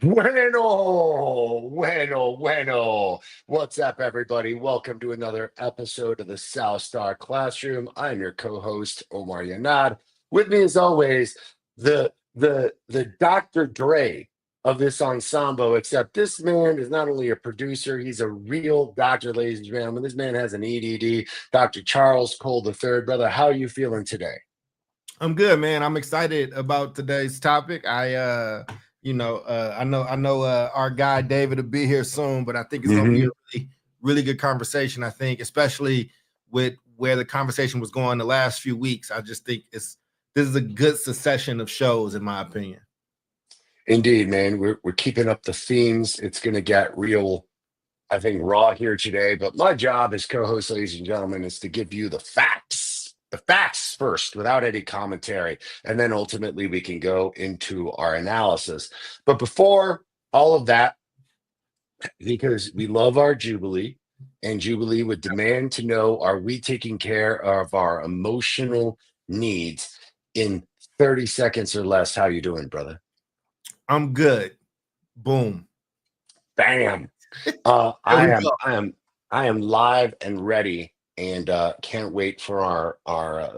Bueno. What's up, everybody? Welcome to another episode of the South Star Classroom. I'm your co-host, Omar Yanad. With me, as always, the Dr. Dre of this ensemble, except this man is not only a producer, he's a real doctor, ladies and gentlemen. This man has an EDD, Dr. Charles Cole III. Brother, how are you feeling today? I'm good, man. I'm excited about today's topic. I know our guy David will be here soon, but I think it's gonna be a really good conversation. I think, especially with where the conversation was going the last few weeks. I just think this is a good succession of shows, in my opinion. Indeed, man. We're keeping up the themes. It's going to get real, I think, raw here today. But my job as co-host, ladies and gentlemen, is to give you the facts first, without any commentary, and then ultimately we can go into our analysis. But before all of that, because we love our Jubilee, and Jubilee would demand to know: are we taking care of our emotional needs in 30 seconds or less? How you doing, brother? I'm good. Boom. Bam. I am live and ready, and can't wait for our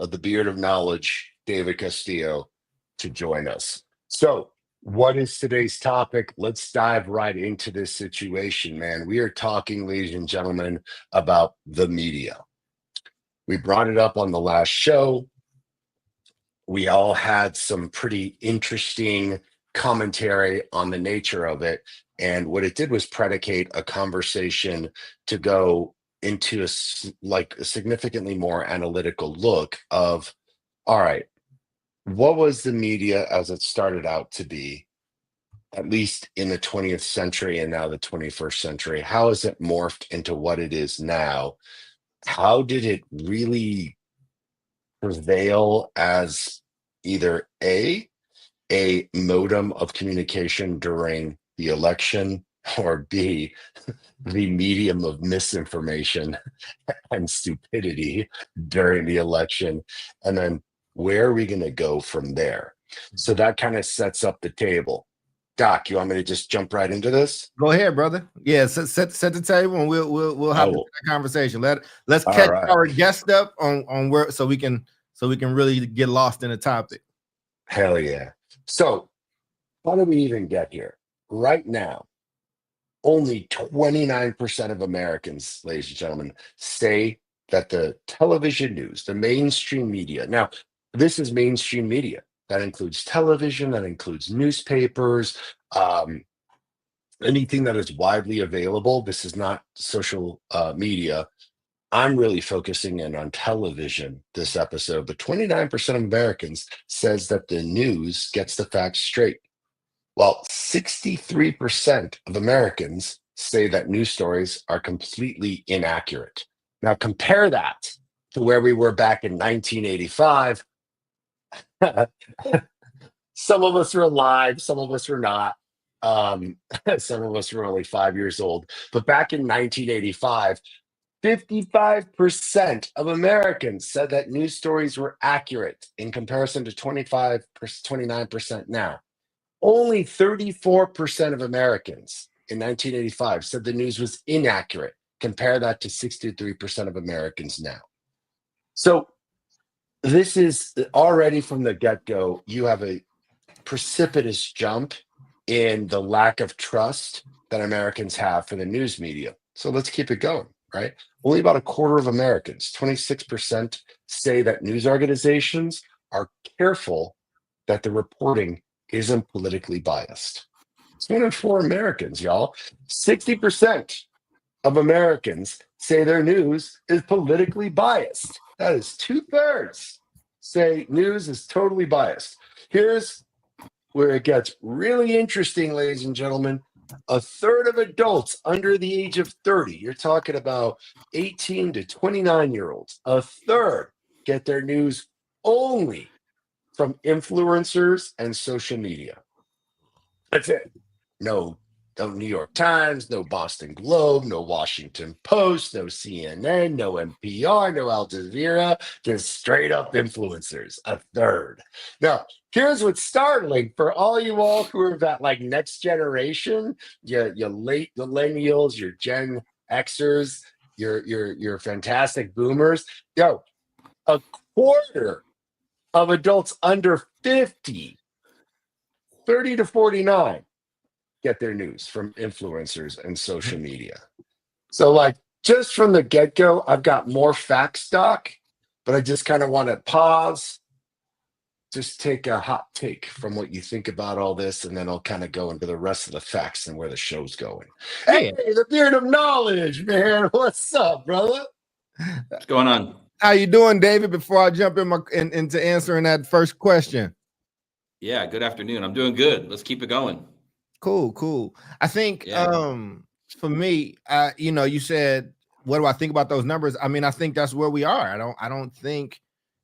the beard of knowledge, David Castillo, to join us. So, what is today's topic? Let's dive right into this situation, man. We are talking, ladies and gentlemen, about the media. We brought it up on the last show. We all had some pretty interesting commentary on the nature of it. And what it did was predicate a conversation to go into a significantly more analytical look of, all right, what was the media as it started out to be, at least in the 20th century and now the 21st century? How has it morphed into what it is now? How did it really prevail as either a modem of communication during the election, or B, the medium of misinformation and stupidity during the election? And then where are we going to go from there? So that kind of sets up the table. Doc, you want me to just jump right into this? Go ahead, brother. Yeah, set the table, and we'll have that conversation. Let's catch our guest up on where, so we can really get lost in the topic. Hell yeah. So how do we even get here? Right now, only 29% of Americans, ladies and gentlemen, say that the television news, the mainstream media, now this is mainstream media. That includes television, that includes newspapers, anything that is widely available. This is not social media. I'm really focusing in on television this episode, but 29% of Americans says that the news gets the facts straight, while 63% of Americans say that news stories are completely inaccurate. Now compare that to where we were back in 1985. Some of us were alive, some of us were not. Some of us were only 5 years old. But back in 1985, 55% of Americans said that news stories were accurate in comparison to 29% now. Only 34% of Americans in 1985 said the news was inaccurate. Compare that to 63% of Americans now. So this is already from the get-go, you have a precipitous jump in the lack of trust that Americans have for the news media. So let's keep it going, right? Only about a quarter of Americans, 26%, say that news organizations are careful that the reporting isn't politically biased. It's 1 in 4 Americans, y'all. 60% of Americans say their news is politically biased. That is 2/3 say news is totally biased. Here's where it gets really interesting, ladies and gentlemen. A third of adults under the age of 30, you're talking about 18 to 29-year-olds, a third get their news only from influencers and social media. That's it. No No New York Times, no Boston Globe, no Washington Post, no CNN, no NPR, no Al Jazeera, just straight up influencers, a third. Now, here's what's startling for all you all who are that like next generation, you late millennials, your Gen Xers, your fantastic boomers. Yo, a quarter of adults under 50, 30 to 49, get their news from influencers and social media. So, like, just from the get go, I've got more fact stock, but I just kind of want to pause, just take a hot take from what you think about all this, and then I'll kind of go into the rest of the facts and where the show's going. Yeah. Hey, the beard of knowledge, man. What's up, brother? What's going on? How you doing, David? Before I jump into answering that first question. Yeah, good afternoon. I'm doing good. Let's keep it going. Cool. I think for me, you said, what do I think about those numbers? I mean, I think that's where we are. I don't think,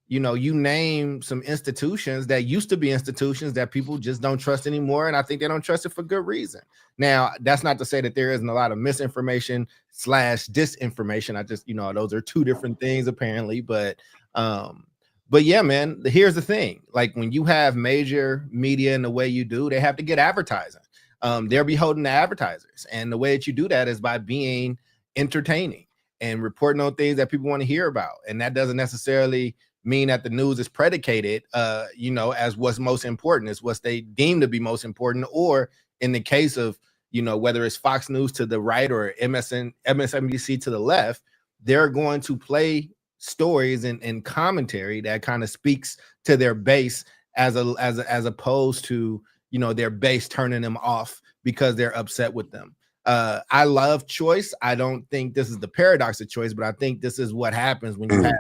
you name some institutions that used to be institutions that people just don't trust anymore. And I think they don't trust it for good reason. Now, that's not to say that there isn't a lot of misinformation / disinformation. I just, those are two different things apparently, but yeah, man, here's the thing. Like when you have major media in the way you do, they have to get advertising. They're beholden to advertisers. And the way that you do that is by being entertaining and reporting on things that people want to hear about. And that doesn't necessarily mean that the news is predicated, as what's most important. It's what they deem to be most important. Or in the case of, whether it's Fox News to the right or MSNBC to the left, they're going to play stories and commentary that kind of speaks to their base as opposed to their base turning them off because they're upset with them. I love choice. I don't think this is the paradox of choice, but I think this is what happens when you have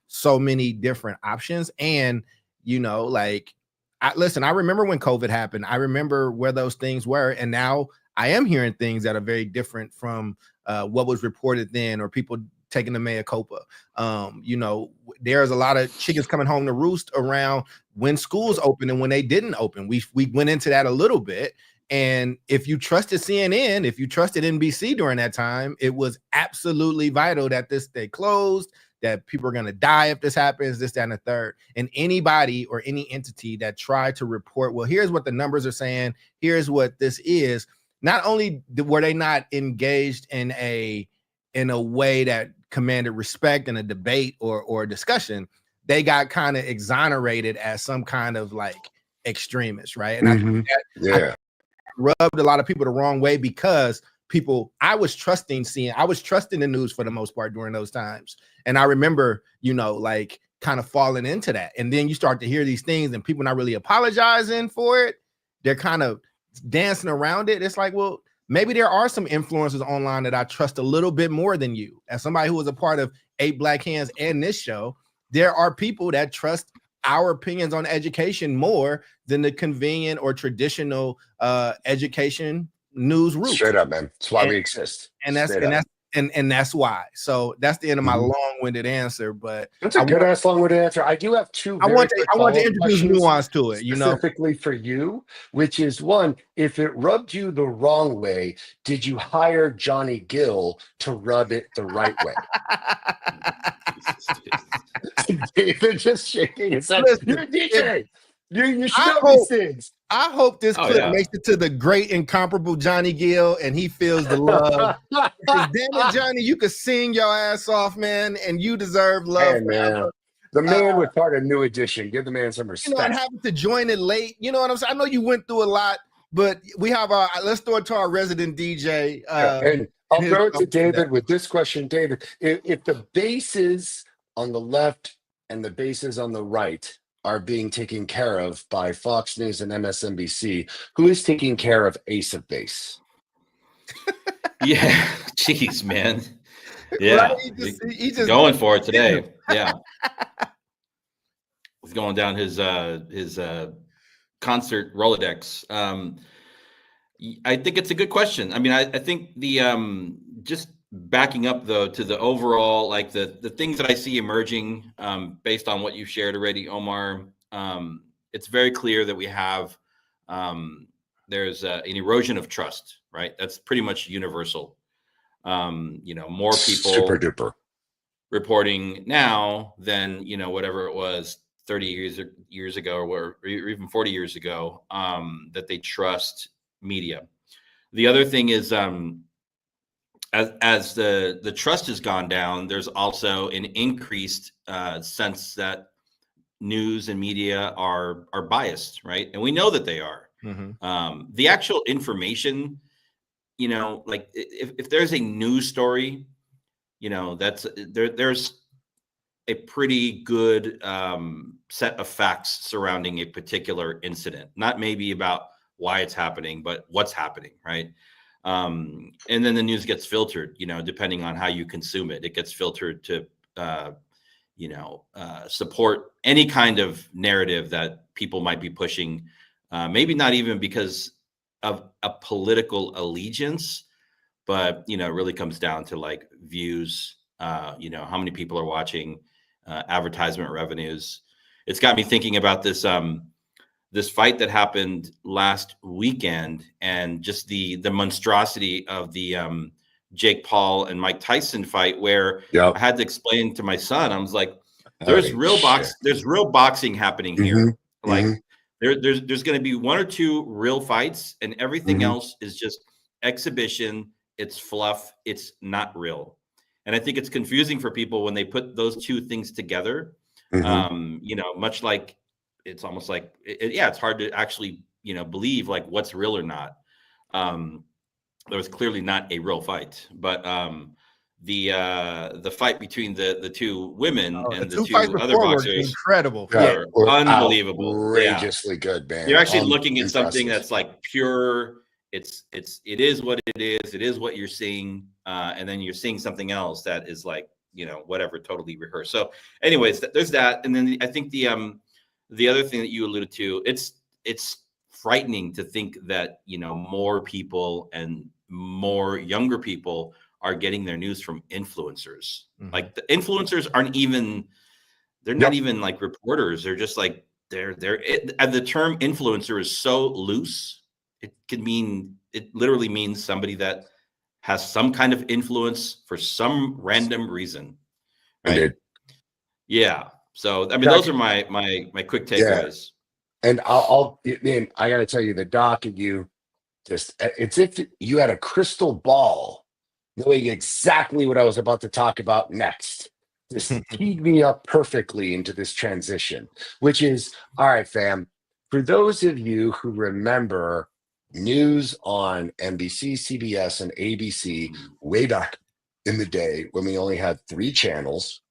so many different options. And I remember when COVID happened. I remember where those things were, and now I am hearing things that are very different from what was reported then, or people taking the mea culpa. There's a lot of chickens coming home to roost around when schools opened and when they didn't open. We went into that a little bit. And if you trusted CNN, if you trusted NBC during that time, it was absolutely vital that this stay closed, that people are going to die if this happens, this, that, and the third. And anybody or any entity that tried to report, well, here's what the numbers are saying, here's what this is, not only were they not engaged in a way that commanded respect in a debate or discussion, they got kind of exonerated as some kind of like extremist, right? And I think that rubbed a lot of people the wrong way because I was trusting the news for the most part during those times. And I remember, kind of falling into that. And then you start to hear these things and people not really apologizing for it. They're kind of dancing around it. It's like, well, maybe there are some influencers online that I trust a little bit more than you. As somebody who was a part of 8 Black Hands and this show, there are people that trust our opinions on education more than the convenient or traditional education news route. Straight up, man. That's why we exist. And that's why. So that's the end of my long-winded answer. But that's a good ass long-winded answer. I do have two. I want to introduce nuance to it, specifically for you, which is one: if it rubbed you the wrong way, did you hire Johnny Gill to rub it the right way? David just shaking his head. You're a DJ. You should know these things. I hope this clip makes it to the great, incomparable Johnny Gill, and he feels the love. Because damn it, Johnny, you could sing your ass off, man, and you deserve love. Hey, man. The man was part of New Edition. Give the man some respect. And having to join it late, you know what I'm saying? I know you went through a lot, but we have let's throw it to our resident DJ. And I'll throw it to David with this question, David. If the bases on the left and the bases on the right are being taken care of by Fox News and MSNBC, who is taking care of Ace of Base? Yeah, jeez, man. Yeah, right? He just going for it today. Yeah, he's going down his concert Rolodex. I think it's a good question. I mean, I think the just backing up though to the overall, like the things that I see emerging based on what you shared already, Omar, it's very clear that we have there's an erosion of trust, right? That's pretty much universal. More Super people duper. reporting now than whatever it was 30 years ago, or even 40 years ago, that they trust media. The other thing is, as the trust has gone down, there's also an increased sense that news and media are biased, right? And we know that they are. The actual information, like if there's a news story, that's there's a pretty good set of facts surrounding a particular incident, not maybe about why it's happening, but what's happening, right? And then the news gets filtered, depending on how you consume it. It gets filtered to, support any kind of narrative that people might be pushing, maybe not even because of a political allegiance, but, it really comes down to like views, how many people are watching, advertisement revenues. It's got me thinking about this, this fight that happened last weekend, and just the monstrosity of the Jake Paul and Mike Tyson fight, where I had to explain to my son, I was like, there's real boxing happening here. Like there's going to be one or two real fights, and everything else is just exhibition. It's fluff. It's not real. And I think it's confusing for people when they put those two things together. Much like, it's almost like, it's hard to actually, believe like what's real or not. There was clearly not a real fight, but the fight between the two women and the two other boxers, incredible, were unbelievable, outrageously good, man. You're actually looking at something that's like pure. It is what it is. It is what you're seeing, and then you're seeing something else that is like, whatever, totally rehearsed. So, anyways, there's that, and then I think the other thing that you alluded to, it's frightening to think that more people and more younger people are getting their news from influencers. Like the influencers they're not even like reporters. They're just like and the term influencer is so loose. It literally means somebody that has some kind of influence for some random reason, right? Indeed. Yeah. So, I mean, those are my quick takeaways. Yeah. And I got to tell you, the doc of you, it's if you had a crystal ball knowing exactly what I was about to talk about next. Just teed me up perfectly into this transition, which is, all right, fam, for those of you who remember news on NBC, CBS, and ABC way back in the day when we only had 3 channels,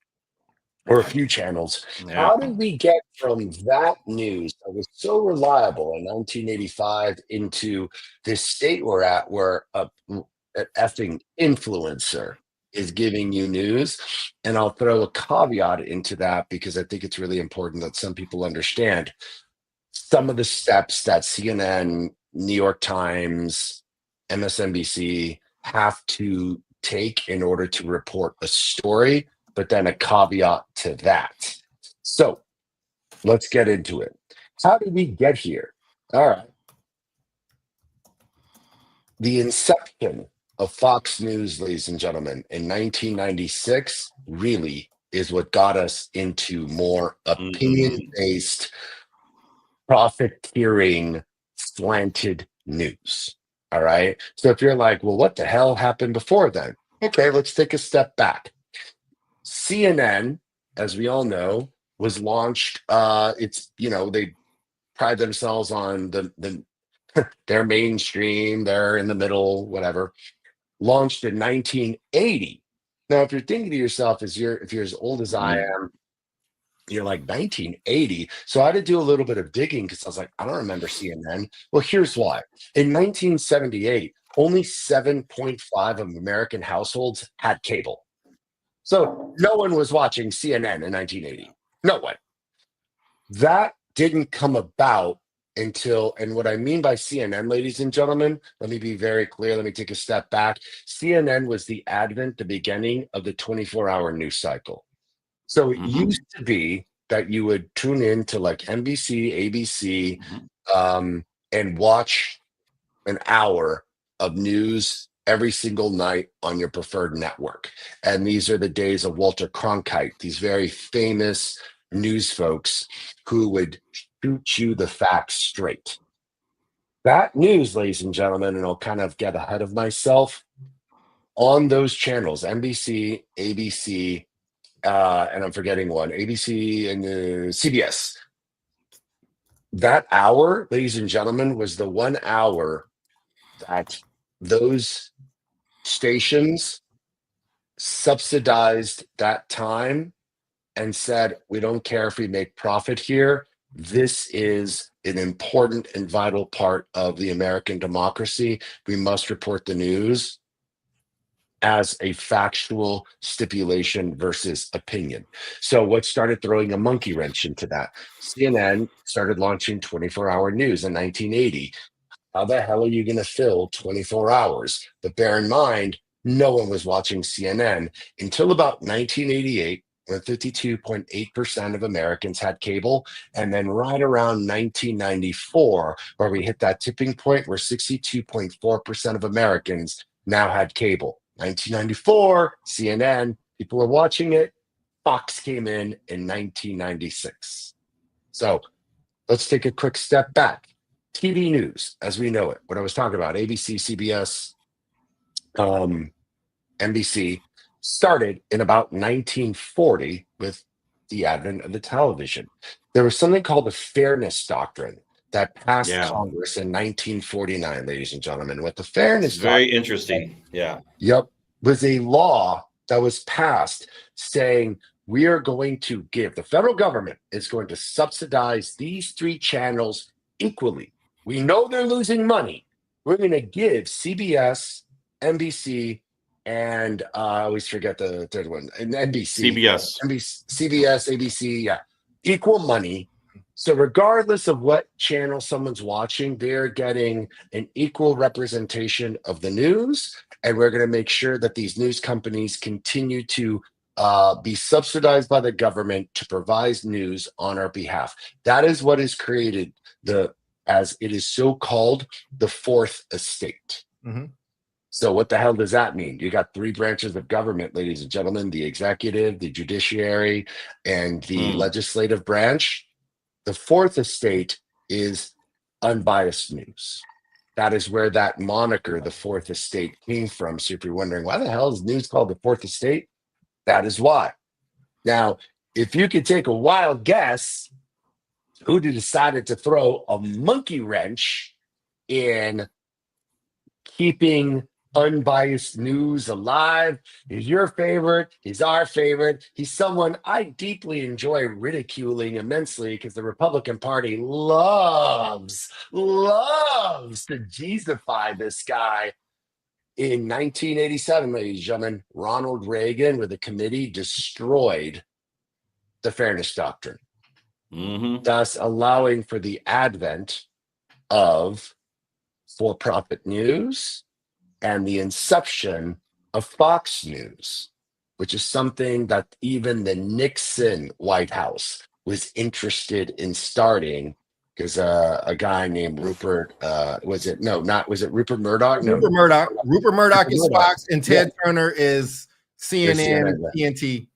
or a few channels. How did we get from that news that was so reliable in 1985 into this state we're at, where an effing influencer is giving you news? And I'll throw a caveat into that, because I think it's really important that some people understand some of the steps that CNN, New York Times, MSNBC have to take in order to report a story, but then a caveat to that. So let's get into it. How did we get here? All right. The inception of Fox News, ladies and gentlemen, in 1996 really is what got us into more opinion-based, profiteering, slanted news. All right. So if you're like, well, what the hell happened before then? Okay, let's take a step back. CNN, as we all know, was launched. They pride themselves on the they're mainstream, they're in the middle, whatever. Launched in 1980. Now, if you're thinking to yourself, if you're as old as I am, you're like, 1980. So I had to do a little bit of digging, because I was like, I don't remember CNN. Well, here's why. In 1978, only 7.5 of American households had cable. So no one was watching CNN in 1980. No one. That didn't come about until, and what I mean by CNN, ladies and gentlemen, let me be very clear. Let me take a step back. CNN was the beginning of the 24-hour news cycle. So it used to be that you would tune in to like NBC, ABC, and watch an hour of news every single night on your preferred network. And these are the days of Walter Cronkite, these very famous news folks who would shoot you the facts straight. That news, ladies and gentlemen, and I'll kind of get ahead of myself, on those channels, NBC, ABC, and I'm forgetting one, ABC and CBS. That hour, ladies and gentlemen, was the 1 hour that those stations subsidized that time and said, we don't care if we make profit here. This is an important and vital part of the American democracy. We must report the news as a factual stipulation versus opinion. So what started throwing a monkey wrench into that? CNN started launching 24-hour news in 1980. How the hell are you going to fill 24 hours? But bear in mind, no one was watching CNN until about 1988, when 52.8% of Americans had cable. And then right around 1994, where we hit that tipping point where 62.4% of Americans now had cable. 1994, CNN, people were watching it. Fox came in 1996. So let's take a quick step back. TV news, as we know it, what I was talking about, ABC, CBS, NBC, started in about 1940 with the advent of the television. There was something called the Fairness Doctrine that passed Congress in 1949, ladies and gentlemen. What the Fairness Doctrine, very interesting. Yeah. Yep, was a law that was passed saying we are going to give, the federal government is going to subsidize these three channels equally. We know they're losing money. We're going to give CBS, NBC, and I always forget the third one, and NBC, CBS, ABC, yeah, equal money. So regardless of what channel someone's watching, they're getting an equal representation of the news, and we're going to make sure that these news companies continue to be subsidized by the government to provide news on our behalf. That is what is created as it is so called, the fourth estate. Mm-hmm. So what the hell does that mean? You got three branches of government, ladies and gentlemen: the executive, the judiciary, and the legislative branch. The fourth estate is unbiased news. That is where that moniker, the fourth estate, came from. So if you're wondering, why the hell is news called the fourth estate? That is why. Now, if you could take a wild guess, who decided to throw a monkey wrench in keeping unbiased news alive? He's your favorite. He's our favorite. He's someone I deeply enjoy ridiculing immensely because the Republican Party loves to Jesusify this guy. In 1987, ladies and gentlemen, Ronald Reagan with a committee destroyed the Fairness Doctrine, thus allowing for the advent of for-profit news and the inception of Fox News, which is something that even the Nixon White House was interested in starting, because a guy named Rupert, was it Rupert Murdoch? No, Rupert Murdoch is Fox, and Ted Turner is CNN and TNT.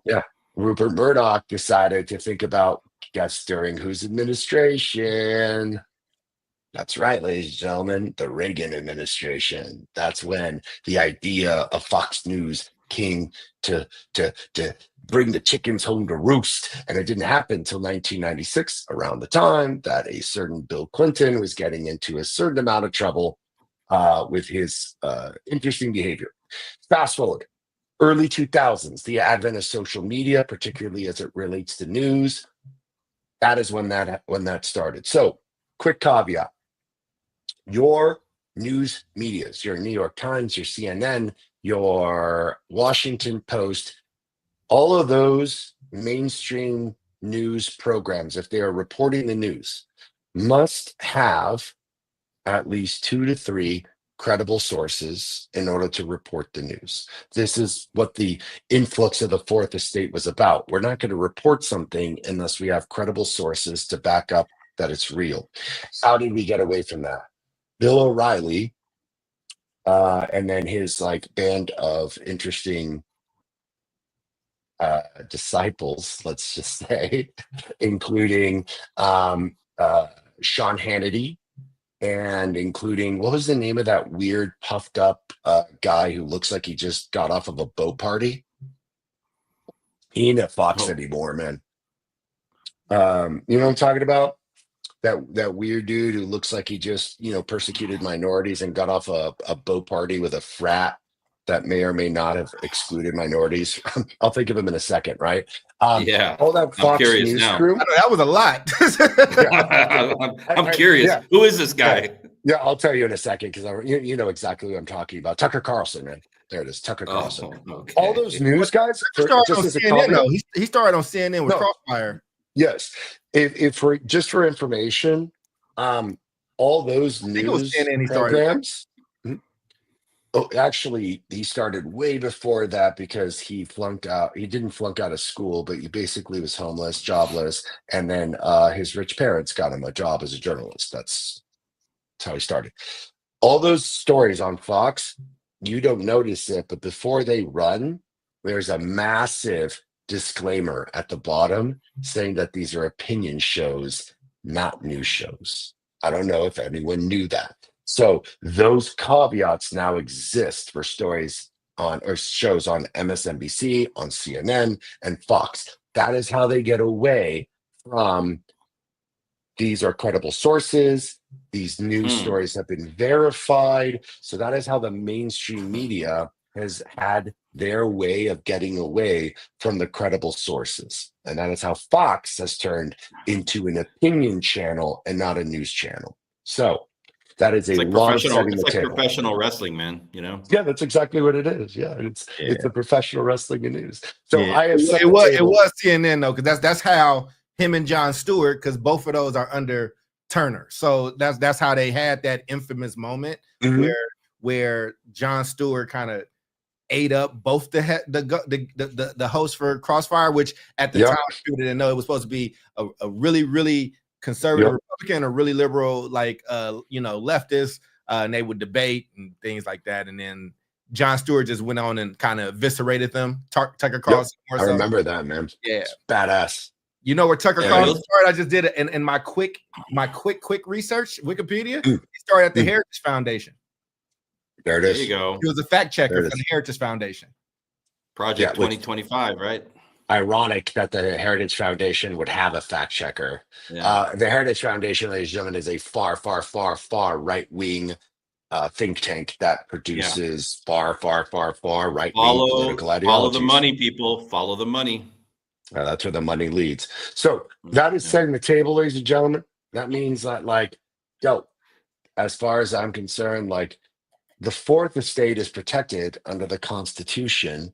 Yeah, Rupert Murdoch decided to think about, guess during whose administration? That's right, ladies and gentlemen, the Reagan administration. That's when the idea of Fox News came to bring the chickens home to roost. And it didn't happen until 1996, around the time that a certain Bill Clinton was getting into a certain amount of trouble with his interesting behavior. Fast forward, early 2000s, the advent of social media, particularly as it relates to news. That is when that started. So, quick caveat. Your news medias, your New York Times, your CNN, your Washington Post, all of those mainstream news programs, if they are reporting the news, must have at least 2 to 3 credible sources in order to report the news. This is what the influx of the fourth estate was about. We're not going to report something unless we have credible sources to back up that it's real. How did we get away from that? Bill O'Reilly, and then his like band of interesting disciples, let's just say, including Sean Hannity, and including what was the name of that weird puffed up guy who looks like he just got off of a boat party? He ain't at Fox Oh. anymore, man. You know what I'm talking about? That weird dude who looks like he just, persecuted minorities and got off a boat party with a frat that may or may not have excluded minorities. I'll think of him in a second, right? Yeah, All that I'm Fox curious News now. crew. I know, that was a lot. I'm curious. Yeah. Who is this guy? Yeah, I'll tell you in a second because you know exactly what I'm talking about. Tucker Carlson, man. There it is, Tucker Carlson. okay. All those news guys. He started just on as a CNN, comment, though. He started on CNN with No. Crossfire. yes. If for just for information, all those think it was news CNN he started. programs. Oh, actually, he started way before that because he flunked out. He didn't flunk out of school, but he basically was homeless, jobless, and then his rich parents got him a job as a journalist. That's how he started. All those stories on Fox, you don't notice it, but before they run, there's a massive disclaimer at the bottom saying that these are opinion shows, not news shows. I don't know if anyone knew that. So those caveats now exist for stories on or shows on MSNBC, on CNN, and Fox. That is how they get away from these are credible sources. These news stories have been verified. So that is how the mainstream media has had their way of getting away from the credible sources. And that is how Fox has turned into an opinion channel and not a news channel. So that is It's a like lot of professional. setting It's the like table. professional wrestling, man. You know. Yeah, that's exactly what it is. Yeah, it's the professional wrestling and news. So Yeah. I have set it the was table. CNN though, because that's how him and Jon Stewart, because both of those are under Turner. So that's how they had that infamous moment Mhm. where Jon Stewart kind of ate up both the host for Crossfire, which at the Yep. time people didn't know it was supposed to be a really, really conservative Yep. Republican, a really liberal, like leftist, and they would debate and things like that. And then Jon Stewart just went on and kind of eviscerated them. Tucker Carlson. I remember that, man. Yeah. It's badass. You know where Tucker Yeah, Carlson started? I just did it in my quick research, Wikipedia. He started at the Heritage Foundation. There it There is. you go. He was a fact checker There for it is. the Heritage Foundation. Project Yeah, with- 2025, right? Ironic that the Heritage Foundation would have a fact checker. Yeah. The Heritage Foundation, ladies and gentlemen, is a far, far, far, far right wing think tank that produces far, far, far, far right wing political ideologies. Follow the money, people. Follow the money. That's where the money leads. So that is setting the table, ladies and gentlemen. That means that, like, as far as I'm concerned, like, the fourth estate is protected under the Constitution,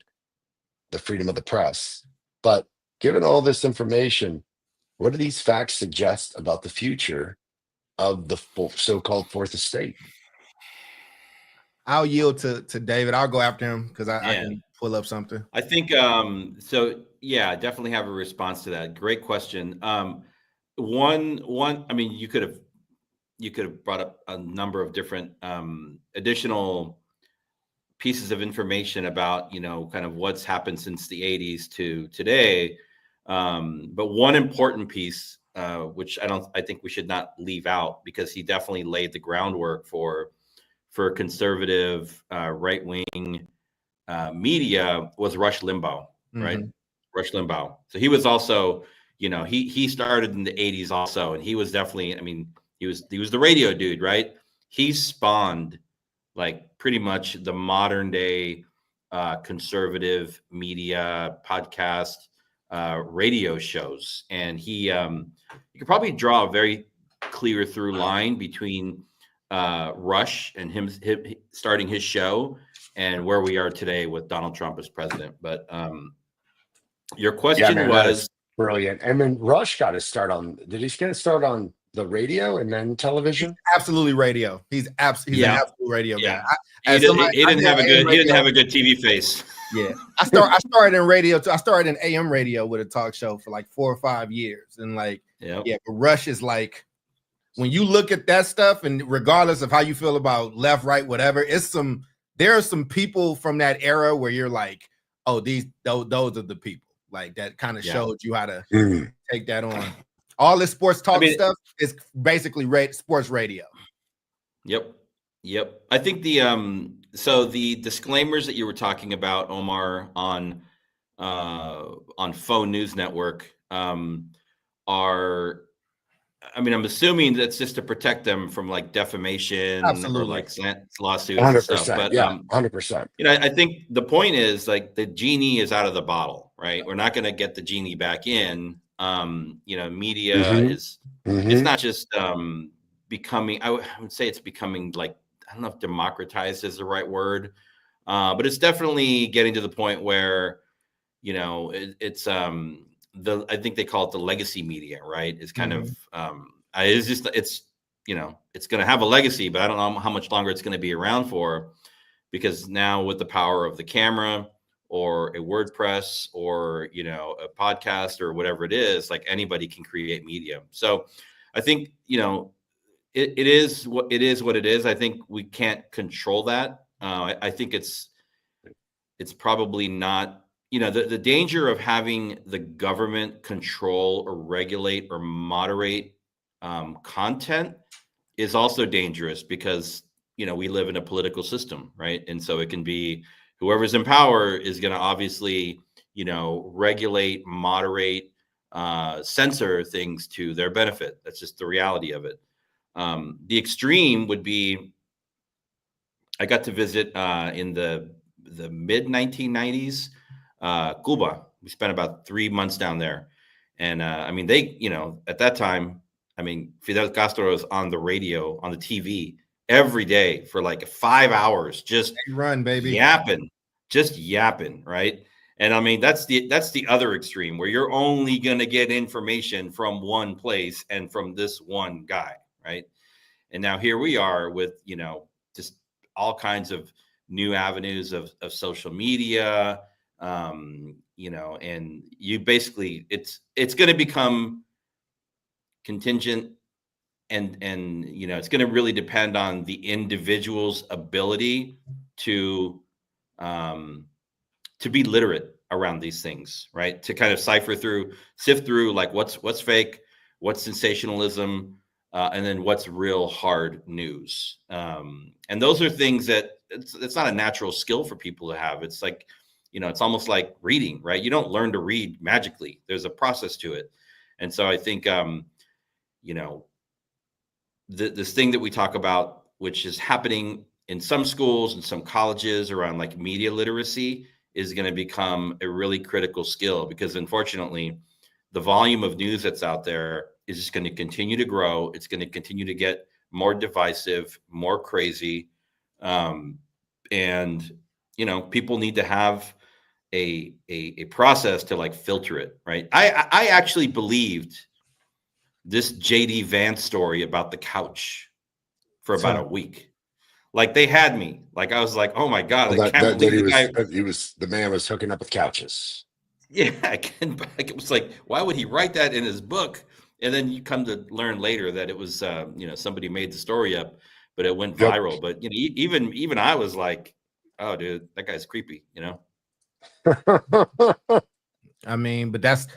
the freedom of the press. But given all this information, what do these facts suggest about the future of the so-called fourth estate? I'll yield to David. I'll go after him because I Yeah. can pull up something. I think so. Yeah, I definitely have a response to that. Great question. One. I mean, you could have brought up a number of different additional pieces of information about kind of what's happened since the 80s to today. But one important piece, which I think we should not leave out, because he definitely laid the groundwork for conservative right wing media, was Rush Limbaugh, right? Mhm. Rush Limbaugh. So he was also, he started in the 80s also, and he was definitely, I mean, he was the radio dude, right? He spawned like pretty much the modern day conservative media podcast radio shows. And he you could probably draw a very clear through line between Rush and him starting his show and where we are today with Donald Trump as president. But your question man, that was is brilliant. And then Rush got his start on. Did he get a start on the radio and then television? Absolutely radio. He's an absolute radio guy. He didn't have a good TV face. Yeah, I started in radio too. I started in AM radio with a talk show for like 4 or 5 years, and like, but Rush is like when you look at that stuff, and regardless of how you feel about left, right, whatever, there are some people from that era where you're like, oh, those are the people, like that kind of showed you how to take that on. All this sports talk stuff is basically sports radio. Yep. I think so the disclaimers that you were talking about, Omar, on Phone News Network are, I mean, I'm assuming that's just to protect them from like defamation or like lawsuits 100%, and stuff. But 100%. I think the point is like the genie is out of the bottle, right? We're not going to get the genie back in. Media is it's not just becoming. I would say it's becoming like, I don't know if democratized is the right word, but it's definitely getting to the point where it's I think they call it the legacy media, right? It's kind of it's going to have a legacy, but I don't know how much longer it's going to be around for, because now with the power of the camera or a WordPress or a podcast or whatever it is, like anybody can create media. So I think it is what it is. I think we can't control that. I think it's probably not. The danger of having the government control or regulate or moderate content is also dangerous, because we live in a political system, right? And so it can be whoever's in power is going to obviously regulate, moderate, censor things to their benefit. That's just the reality of it. The extreme would be, I got to visit in the mid 1990s. Cuba. We spent about 3 months down there. And they, at that time, Fidel Castro was on the radio, on the TV every day for like 5 hours, just run, baby, yapping, right? And that's the other extreme, where you're only going to get information from one place and from this one guy, right? And now here we are with, just all kinds of new avenues of social media, and you basically, it's going to become contingent, and it's going to really depend on the individual's ability to be literate around these things, right? To kind of sift through like what's fake, what's sensationalism, and then what's real hard news. And those are things that it's not a natural skill for people to have. It's like, it's almost like reading, right? You don't learn to read magically. There's a process to it. And so I think, this thing that we talk about, which is happening in some schools and some colleges around like media literacy, is going to become a really critical skill, because unfortunately, the volume of news that's out there is just going to continue to grow. It's going to continue to get more divisive, more crazy. And people need to have a process to like filter it, right? I actually believed this JD Vance story about the couch for about a week. Like they had me. Like I was like, oh my God, the man was hooking up with couches. Yeah, it was like, why would he write that in his book? And then you come to learn later that it was somebody made the story up, but it went viral. Yep. But even I was like, oh dude, that guy's creepy, but that's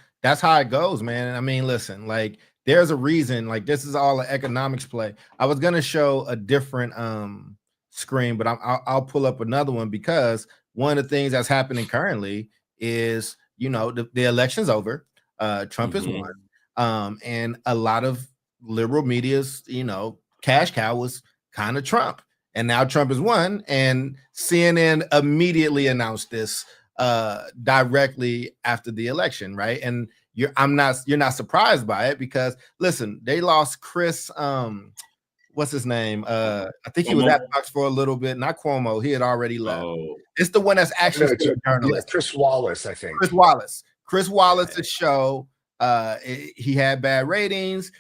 how it goes, man. Listen, like there's a reason, like this is all an economics play. I was gonna show a different screen, but I'll pull up another one, because one of the things that's happening currently is the election's over. Trump has won, and a lot of liberal media's cash cow was kind of Trump, and now Trump has won, and CNN immediately announced this directly after the election, right? And you're not surprised by it, because listen, they lost Chris what's his name? I think he was at Fox for a little bit. Not Cuomo. He had already left. Oh. It's the one that's actually still a journalist. Chris Wallace, I think. Chris Wallace's show. He had bad ratings.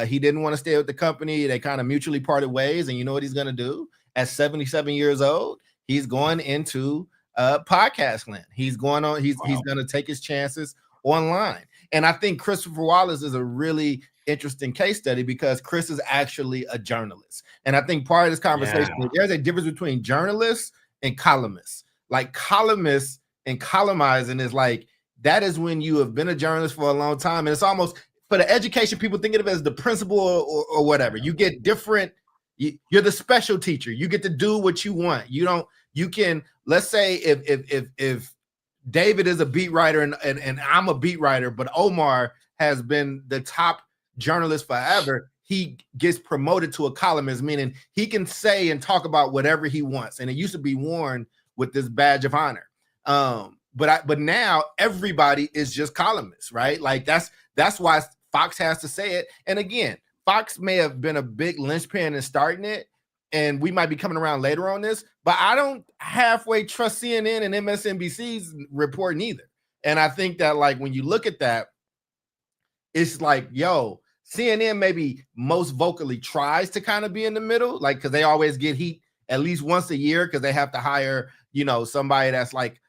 He didn't want to stay with the company. They kind of mutually parted ways. And you know what he's going to do? At 77 years old, he's going into podcast land. He's going on. He's going to take his chances online. And I think Christopher Wallace is a really interesting case study because Chris is actually a journalist. And I think part of this conversation, there's a difference between journalists and columnists. Like columnists and columnizing is like, that is when you have been a journalist for a long time. And it's almost, for the education, people think of it as the principal or whatever. You get different, you're the special teacher. You get to do what you want. You can, let's say if David is a beat writer and I'm a beat writer, but Omar has been the top journalist forever, he gets promoted to a columnist, meaning he can say and talk about whatever he wants. And it used to be worn with this badge of honor. But now everybody is just columnists, right? Like that's why Fox has to say it. And again, Fox may have been a big linchpin in starting it, and we might be coming around later on this, but I don't halfway trust CNN and MSNBC's reporting either. And I think that, like, when you look at that, it's like, yo, CNN maybe most vocally tries to kind of be in the middle, like, because they always get heat at least once a year because they have to hire, somebody that's like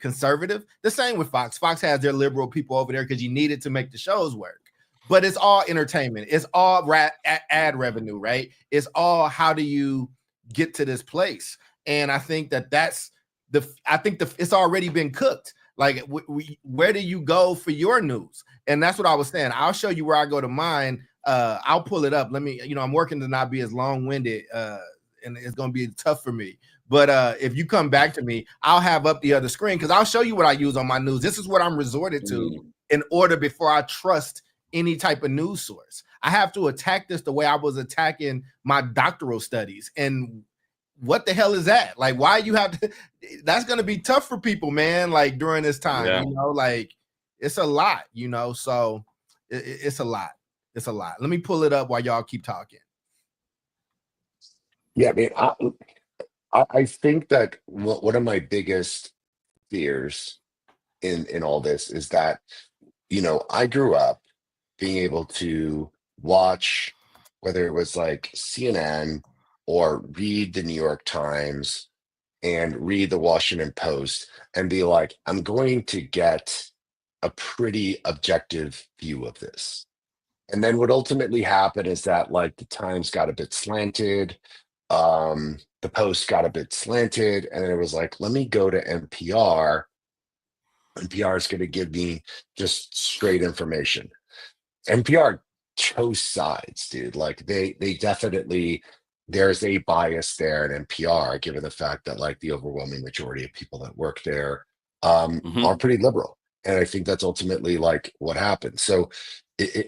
conservative. The same with Fox. Fox has their liberal people over there because you need it to make the shows work. But it's all entertainment. It's all ad revenue, right? It's all, how do you get to this place? And I think it's already been cooked. Like, where do you go for your news? And that's what I was saying. I'll show you where I go to mine. I'll pull it up. Let me, I'm working to not be as long-winded, and it's going to be tough for me. But if you come back to me, I'll have up the other screen because I'll show you what I use on my news. This is what I'm resorted to in order before I trust any type of news source. I have to attack this the way I was attacking my doctoral studies. And what the hell is that? Like, why you have to, that's going to be tough for people, man. Like, during this time, like, it's a lot, so it's a lot. It's a lot. Let me pull it up while y'all keep talking. Yeah, I mean, I think that one of my biggest fears in all this is that, I grew up being able to watch, whether it was like CNN or read the New York Times and read the Washington Post and be like, I'm going to get a pretty objective view of this. And then what ultimately happened is that, like, the Times got a bit slanted, the Post got a bit slanted, and then it was like, let me go to NPR. NPR is going to give me just straight information. NPR chose sides, dude. Like, they definitely, there's a bias there in NPR, given the fact that, like, the overwhelming majority of people that work there are pretty liberal. And I think that's ultimately, like, what happens. So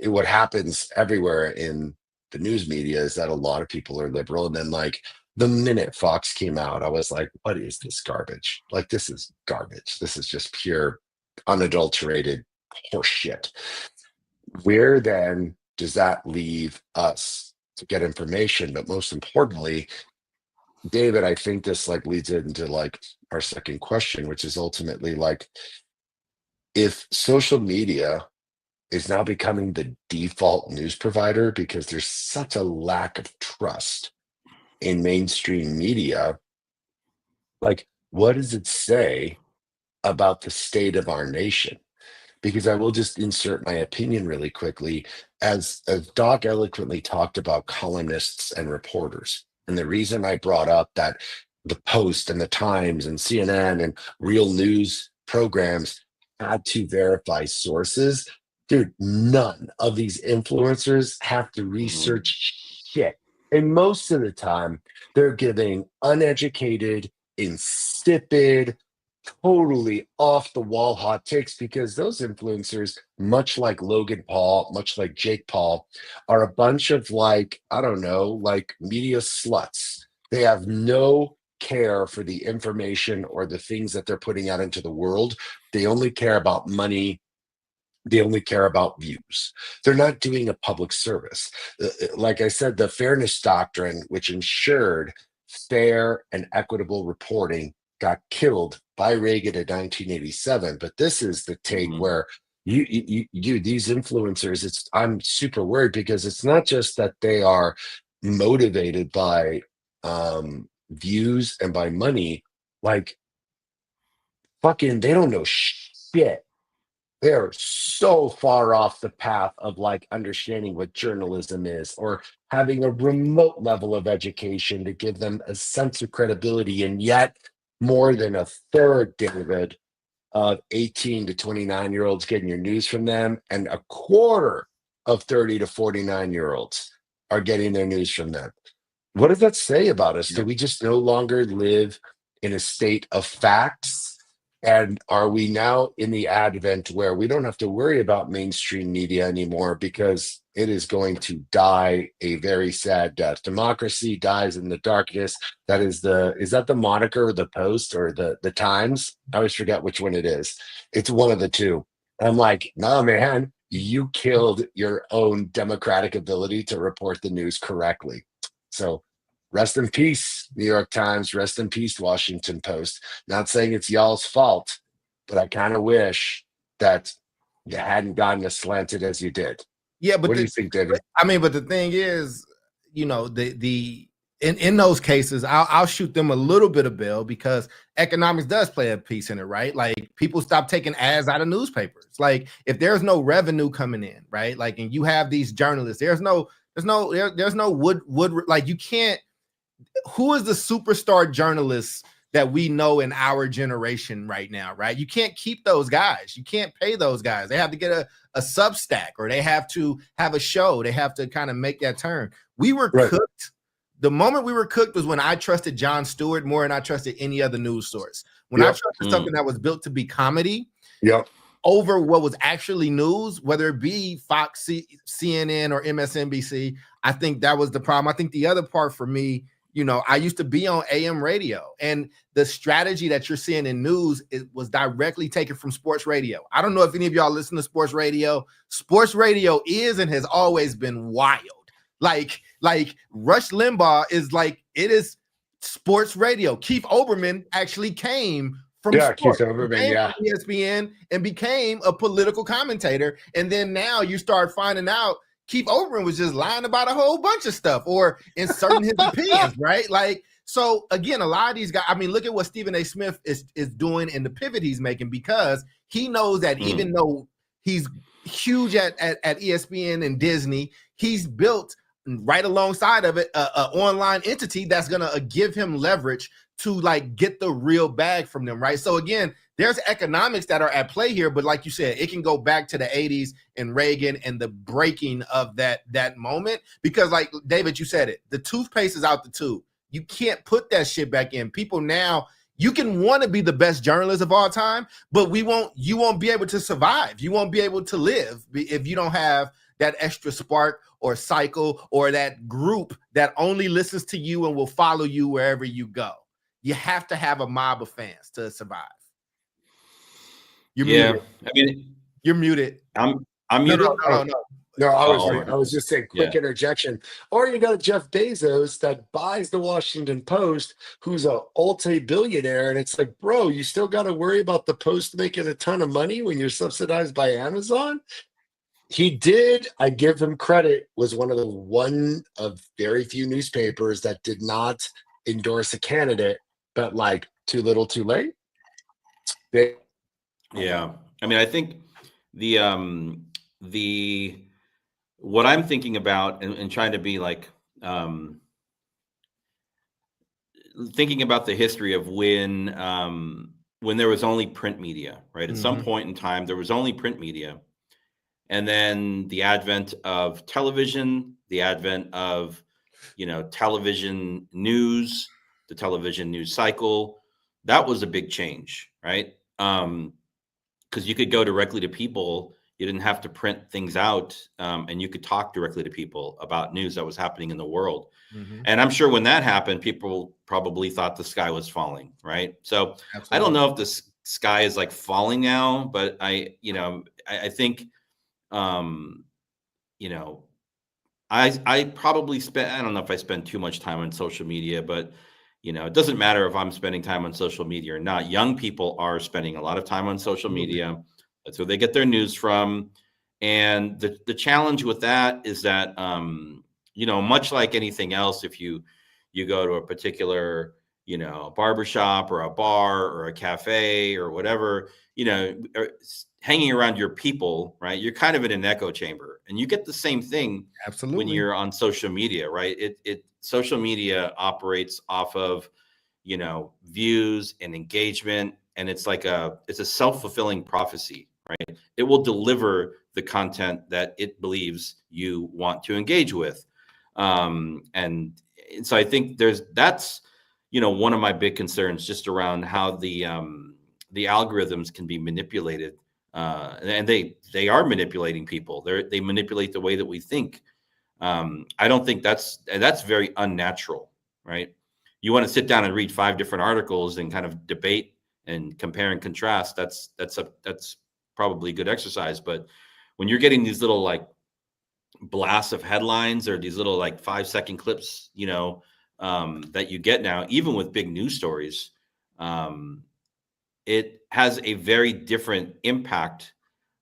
what happens everywhere in the news media is that a lot of people are liberal. And then, like, the minute Fox came out, I was like, what is this garbage? Like, this is garbage. This is just pure, unadulterated horseshit. Where then does that leave us to get information? But most importantly, David, I think this, like, leads into, like, our second question, which is ultimately, like, if social media is now becoming the default news provider because there's such a lack of trust in mainstream media, like, what does it say about the state of our nation? Because I will just insert my opinion really quickly, as Doc eloquently talked about columnists and reporters. And the reason I brought up that the Post and the Times and CNN and real news programs had to verify sources, dude, none of these influencers have to research shit. And most of the time, they're giving uneducated, insipid, totally off the wall hot takes, because those influencers, much like Logan Paul, much like Jake Paul, are a bunch of, like, I don't know, like, media sluts. They have no care for the information or the things that they're putting out into the world. They only care about money. They only care about views. They're not doing a public service. Like I said, the fairness doctrine, which ensured fair and equitable reporting, got killed by Reagan in 1987. But this is the take where you these influencers, I'm super worried, because it's not just that they are motivated by views and by money. Like, fucking, they don't know shit they're so far off the path of like understanding what journalism is or having a remote level of education to give them a sense of credibility. And yet, more than a third, David, of 18 to 29-year-olds getting your news from them, and a quarter of 30 to 49-year-olds are getting their news from them. What does that say about us? Do we just no longer live in a state of facts? And are we now in the advent where we don't have to worry about mainstream media anymore because it is going to die a very sad death? Democracy dies in the darkness. Is that the moniker of the Post or the Times? I always forget which one it is. It's one of the two. I'm like, no, man, you killed your own democratic ability to report the news correctly. So rest in peace, New York Times. Rest in peace, Washington Post. Not saying it's y'all's fault, but I kind of wish that you hadn't gotten as slanted as you did. Yeah, but What do you think, David? I mean, but the thing is, you know, in those cases, I'll shoot them a little bit of bail because economics does play a piece in it, right? Like people stop taking ads out of newspapers. Like if there's no revenue coming in, right? Like, and you have these journalists, there's no wood, like you can't. Who is the superstar journalist that we know in our generation right now, right? You can't keep those guys. You can't pay those guys. They have to get a Substack, or they have to have a show. They have to kind of make that turn. We were cooked. The moment we were cooked was when I trusted Jon Stewart more than I trusted any other news source. When I trusted something that was built to be comedy over what was actually news, whether it be Fox, CNN, or MSNBC, I think that was the problem. I think the other part for me, you know, I used to be on AM radio, and the strategy that you're seeing in news, it was directly taken from sports radio. I don't know if any of y'all listen to sports radio. Sports radio is and has always been wild. Like Rush Limbaugh is like, it is sports radio. Keith Olbermann actually came from sports. Keith Olbermann, from ESPN and became a political commentator. And then now you start finding out Keith Olbermann was just lying about a whole bunch of stuff or inserting his opinions, right? Like, so again, a lot of these guys, I mean, look at what Stephen A. Smith is doing and the pivot he's making, because he knows that even though he's huge at ESPN and Disney, he's built right alongside of it an online entity that's going to give him leverage to like get the real bag from them, right? So again, there's economics that are at play here, but like you said, it can go back to the 80s and Reagan and the breaking of that moment, because like David, you said it, the toothpaste is out the tube. You can't put that shit back in. People now, you can want to be the best journalist of all time, but you won't be able to survive. You won't be able to live if you don't have that extra spark or cycle or that group that only listens to you and will follow you wherever you go. You have to have a mob of fans to survive. You're muted. I mean, you're muted. I'm muted. No, I was just saying, quick interjection. Or you got Jeff Bezos that buys the Washington Post, who's a multi-billionaire, and it's like, bro, you still got to worry about the Post making a ton of money when you're subsidized by Amazon. He did, I give him credit, was one of very few newspapers that did not endorse a candidate, but like too little too late. Yeah. I mean, I think what I'm thinking about and trying to be like thinking about the history of when there was only print media, right? At some point in time, there was only print media. And then the advent of television, the advent of, television news, the television news cycle, that was a big change, right? Because you could go directly to people. You didn't have to print things out, and you could talk directly to people about news that was happening in the world. And I'm sure when that happened, people probably thought the sky was falling, right? So absolutely. I don't know if the sky is like falling now, but I think, I probably I don't know if I spend too much time on social media, but it doesn't matter if I'm spending time on social media or not. Young people are spending a lot of time on social media. That's where they get their news from. And the challenge with that is that, much like anything else, if you go to a particular, barbershop or a bar or a cafe or whatever, hanging around your people, right, you're kind of in an echo chamber, and you get the same thing Absolutely. when you're on social media, right? It social media operates off of, you know, views and engagement, and it's a self-fulfilling prophecy, right? It will deliver the content that it believes you want to engage with. And so I think that's, you know, one of my big concerns just around how the algorithms can be manipulated. And they are manipulating people. They manipulate the way that we think. I don't think that's very unnatural, right? You want to sit down and read 5 different articles and kind of debate and compare and contrast. That's probably good exercise. But when you're getting these little like blasts of headlines or these little like 5-second clips, you know, that you get now, even with big news stories, it has a very different impact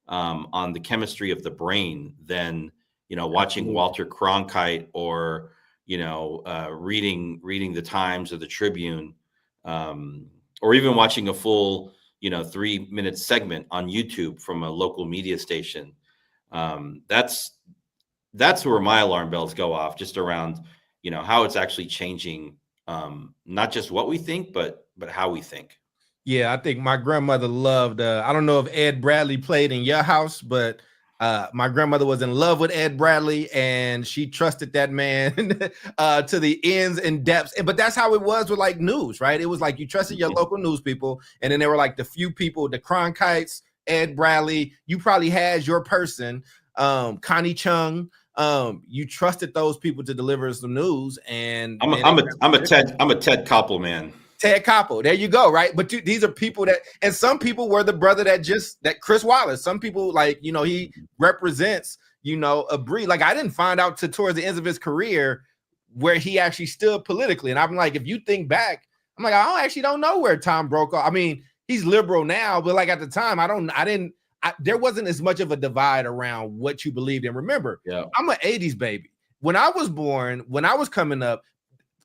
on the chemistry of the brain than, you know, watching Walter Cronkite or, you know, reading the Times or the Tribune, or even watching a full, you know, 3-minute segment on YouTube from a local media station. That's where my alarm bells go off, just around, you know, how it's actually changing, not just what we think, but how we think. Yeah, I think my grandmother loved, I don't know if Ed Bradley played in your house, but my grandmother was in love with Ed Bradley, and she trusted that man to the ends and depths. But that's how it was with like news, right? It was like you trusted your local news people, and then there were like the few people, the Cronkites, Ed Bradley. You probably had your person, Connie Chung. You trusted those people to deliver some news, and I'm a Ted Koppel man. Ted Koppel, there you go, right? But these are people that, and some people were the brother that Chris Wallace. Some people, like, you know, he represents, you know, a breed. Like, I didn't find out towards the ends of his career where he actually stood politically. And I'm like, if you think back, I'm like, I actually don't know where Tom Brokaw. I mean, he's liberal now, but like at the time, there wasn't as much of a divide around what you believed in. Remember, I'm an 80s baby. When I was born, when I was coming up,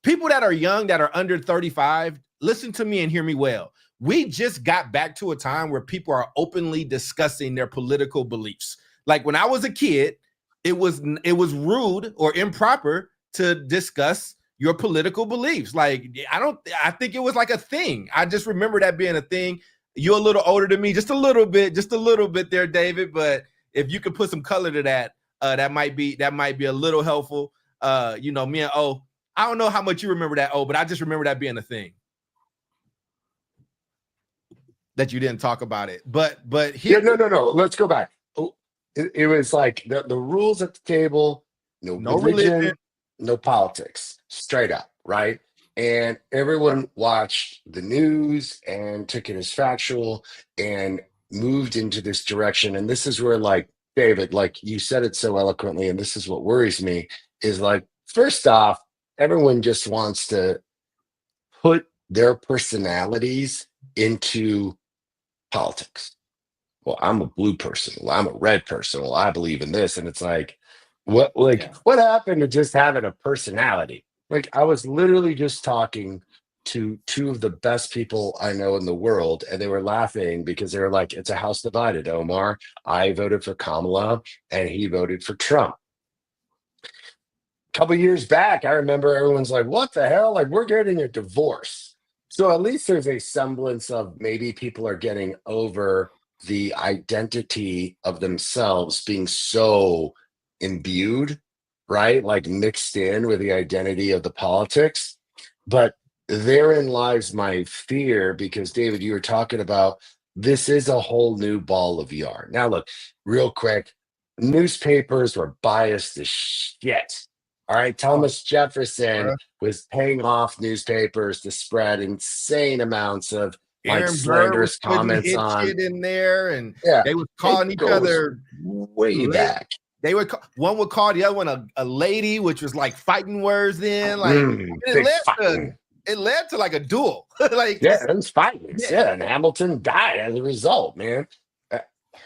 people that are young, that are under 35, listen to me and hear me well. We just got back to a time where people are openly discussing their political beliefs. Like when I was a kid, it was rude or improper to discuss your political beliefs. Like, I think it was like a thing. I just remember that being a thing. You're a little older than me, just a little bit there, David. But if you could put some color to that, that might be a little helpful. You know, me and I don't know how much you remember that, but I just remember that being a thing. That you didn't talk about it. But here, no. Let's go back. It was like the rules at the table, no religion, no politics, straight up, right? And everyone watched the news and took it as factual and moved into this direction. And this is where, like, David, like you said it so eloquently, and this is what worries me, is like, first off, everyone just wants to put their personalities into politics. Well, I'm a blue person. Well, I'm a red person. Well, I believe in this. And it's like, what happened to just having a personality? Like, I was literally just talking to 2 of the best people I know in the world, and they were laughing because they were like, it's a house divided, Omar. I voted for Kamala and he voted for Trump. Couple years back, I remember everyone's like, what the hell? Like, we're getting a divorce. So at least there's a semblance of maybe people are getting over the identity of themselves being so imbued, right? Like mixed in with the identity of the politics. But therein lies my fear, because David, you were talking about this is a whole new ball of yarn. Now, look, real quick, newspapers were biased as shit. All right, Thomas Jefferson was paying off newspapers to spread insane amounts of like slanderous comments on shit in there, and yeah, they were calling each other way back. They would one would call the other one a lady, which was like fighting words. Then like it led to like a duel. Like it was fighting. Yeah, and Hamilton died as a result, man.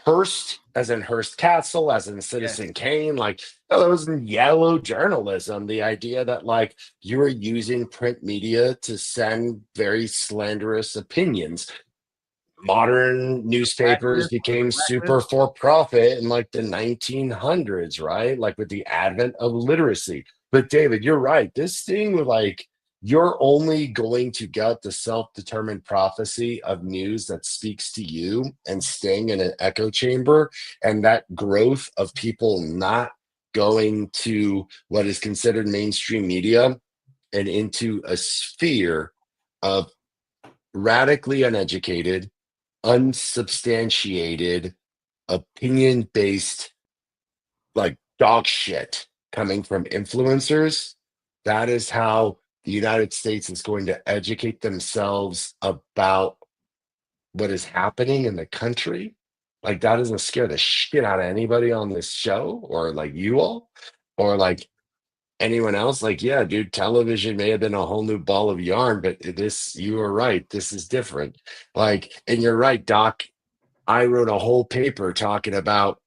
Hearst, as in Hearst Castle, as in Citizen Kane, like that was in yellow journalism. The idea that like you were using print media to send very slanderous opinions. modern newspapers Blacklist, became blacklist. super for profit in like the 1900s, right? Like with the advent of literacy. But David, you're right. This thing with like, you're only going to get the self-determined prophecy of news that speaks to you and staying in an echo chamber, and that growth of people not going to what is considered mainstream media and into a sphere of radically uneducated, unsubstantiated, opinion based, like dog shit coming from influencers. That is how the United States is going to educate themselves about what is happening in the country. Like, that doesn't scare the shit out of anybody on this show or like you all or like anyone else. Like, yeah, dude, television may have been a whole new ball of yarn, but this, you are right, this is different. Like, and you're right, Doc, I wrote a whole paper talking about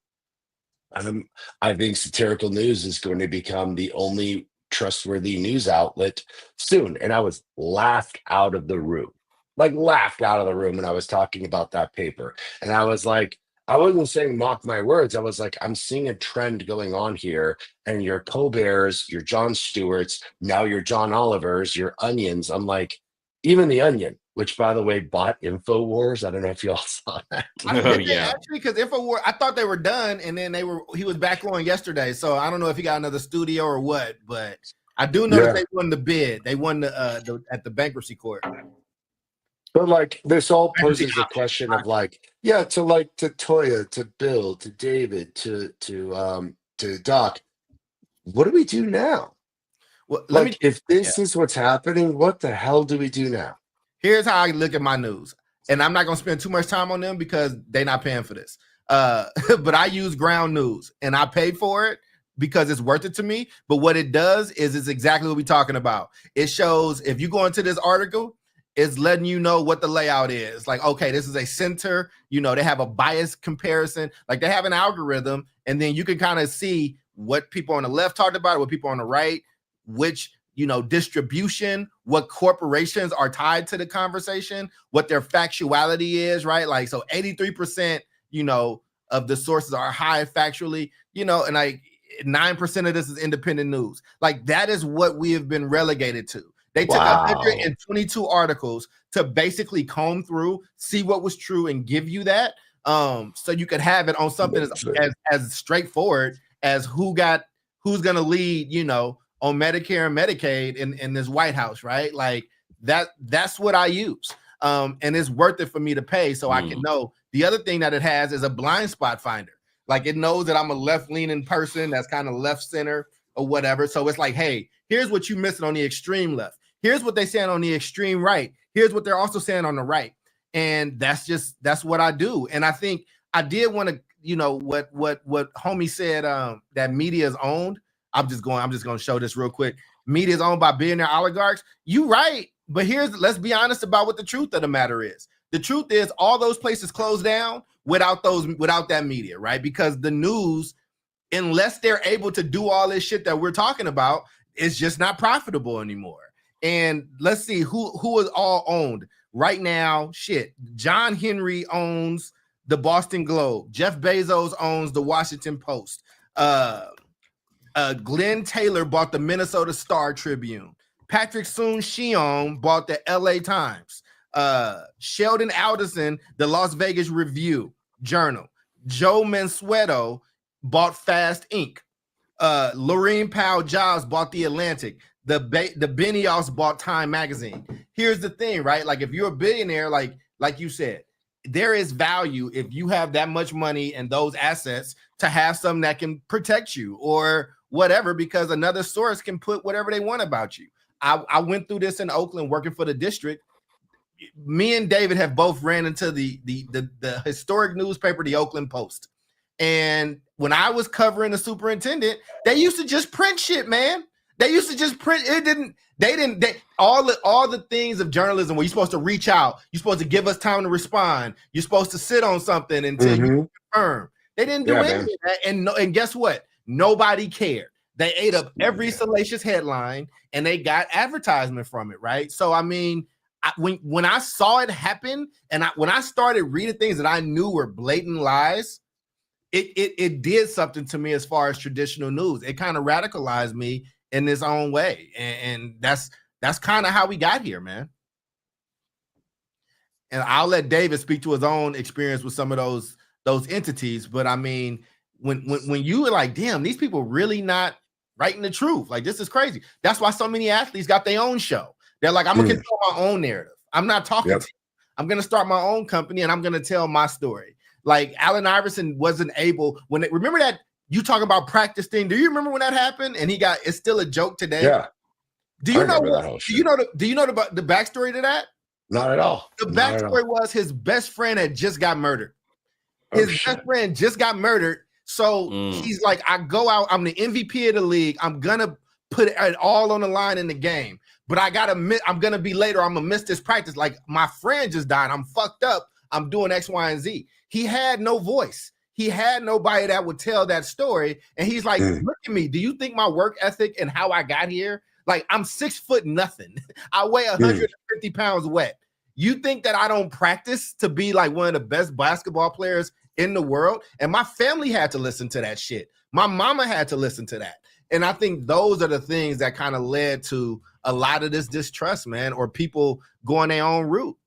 I think satirical news is going to become the only trustworthy news outlet soon. And I was laughed out of the room, like laughed out of the room when I was talking about that paper. And I was like, I wasn't saying mock my words. I was like, I'm seeing a trend going on here. And your Colbert's, your Jon Stewart's, now your John Oliver's, your Onions. I'm like, even the Onion, which by the way bought InfoWars. I don't know if y'all saw that. Oh, yeah. Actually, because InfoWars, I thought they were done, and then he was back on yesterday. So I don't know if he got another studio or what, but I do know that they won the bid. They won the at the bankruptcy court. But like this all poses the question of like, yeah, to Toya, to Bill, to David, to Doc, what do we do now? Well, if this is what's happening, what the hell do we do now? Here's how I look at my news, and I'm not gonna spend too much time on them because they're not paying for this. But I use Ground News, and I pay for it because it's worth it to me. But what it does is it's exactly what we're talking about. It shows if you go into this article, it's letting you know what the layout is. Like, okay, this is a center. You know, they have a bias comparison. Like they have an algorithm, and then you can kind of see what people on the left talked about, what people on the right, which distribution, what corporations are tied to the conversation, what their factuality is, right? Like, so 83%, of the sources are high factually, and like 9% of this is independent news. Like that is what we have been relegated to. They took 122 articles to basically comb through, see what was true, and give you that. So you could have it on something as straightforward as who's going to lead, on Medicare and Medicaid in this White House, right? Like that's what I use. And it's worth it for me to pay so I can know. The other thing that it has is a blind spot finder. Like it knows that I'm a left-leaning person that's kind of left center or whatever. So it's like, hey, here's what you missing on the extreme left. Here's what they're saying on the extreme right. Here's what they're also saying on the right. And that's what I do. And I think I did want to, what homie said, that media is owned. I'm just going to show this real quick. Media is owned by billionaire oligarchs. You right. But let's be honest about what the truth of the matter is. The truth is all those places closed down without that media, right? Because the news, unless they're able to do all this shit that we're talking about, it's just not profitable anymore. And let's see who is all owned right now. Shit. John Henry owns the Boston Globe. Jeff Bezos owns the Washington Post. Glenn Taylor bought the Minnesota Star Tribune. Patrick Soon-Shiong bought the LA Times. Sheldon Alderson, the Las Vegas Review Journal. Joe Mansueto bought Fast Inc. Laurene Powell Jobs bought The Atlantic. The Benioffs bought Time Magazine. Here's the thing, right? Like if you're a billionaire, like you said, there is value if you have that much money and those assets to have something that can protect you or whatever, because another source can put whatever they want about you. I went through this in Oakland working for the district. Me and David have both ran into the historic newspaper, the Oakland Post. And when I was covering the superintendent, they used to just print shit, man. They used to just print. All the things of journalism where you're supposed to reach out, you're supposed to give us time to respond, you're supposed to sit on something until you confirm. They didn't do any of that. And guess what? Nobody cared. They ate up every salacious headline and they got advertisement from it, right? So I mean, when I saw it happen, and when I started reading things that I knew were blatant lies, it did something to me as far as traditional news. It kind of radicalized me in its own way, and that's kind of how we got here, man. And I'll let David speak to his own experience with some of those entities. But I mean, when you were like, damn, these people really not writing the truth. Like, this is crazy. That's why so many athletes got their own show. They're like, I'm gonna control my own narrative. I'm not talking to you. I'm gonna start my own company and I'm gonna tell my story. Like Allen Iverson wasn't able remember that you talk about practice thing. Do you remember when that happened? And it's still a joke today. Yeah. Do you know the backstory to that? Not at all. The backstory was his best friend had just got murdered. His best friend just got murdered. So he's like, I go out, I'm the MVP of the league. I'm gonna put it all on the line in the game. But I'm gonna be later. I'm gonna miss this practice. Like, my friend just died. I'm fucked up. I'm doing X, Y, and Z. He had no voice. He had nobody that would tell that story. And he's like, look at me. Do you think my work ethic and how I got here? Like, I'm 6 foot nothing. I weigh 150 pounds wet. You think that I don't practice to be like one of the best basketball players in the world? And my family had to listen to that shit. My mama had to listen to that. And I think those are the things that kind of led to a lot of this distrust, man, or people going their own route.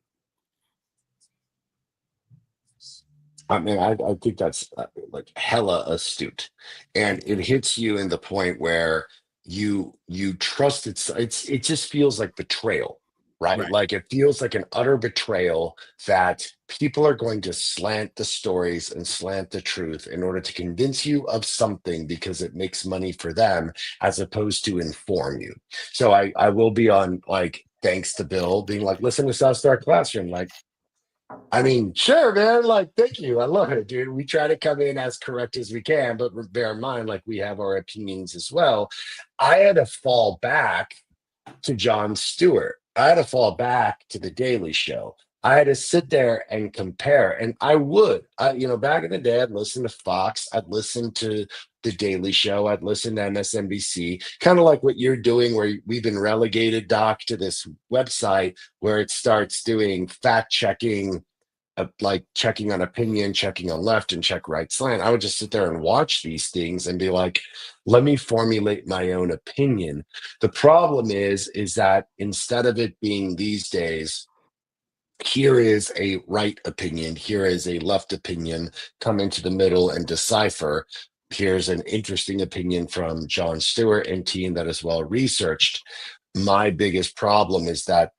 I mean, I think that's like hella astute, and it hits you in the point where you trust it just feels like betrayal, right? Like, it feels like an utter betrayal that people are going to slant the stories and slant the truth in order to convince you of something because it makes money for them, as opposed to inform you. So I will be on, like, thanks to Bill being like, listen to South Star Classroom, like, I mean, sure, man. Like, thank you. I love it, dude. We try to come in as correct as we can, but bear in mind, like, we have our opinions as well. I had to fall back to Jon Stewart. I had to fall back to The Daily Show. I had to sit there and compare, and I would. Back in the day, I'd listen to Fox. I'd listen to The Daily Show. I'd listen to MSNBC, kind of like what you're doing, where we've been relegated, Doc, to this website where it starts doing fact checking, like checking on opinion, checking on left and check right slant. I would just sit there and watch these things and be like, let me formulate my own opinion. The problem is that instead of it being these days, here is a right opinion, here is a left opinion, come into the middle and decipher. Here's an interesting opinion from Jon Stewart and team that is well researched. My biggest problem is that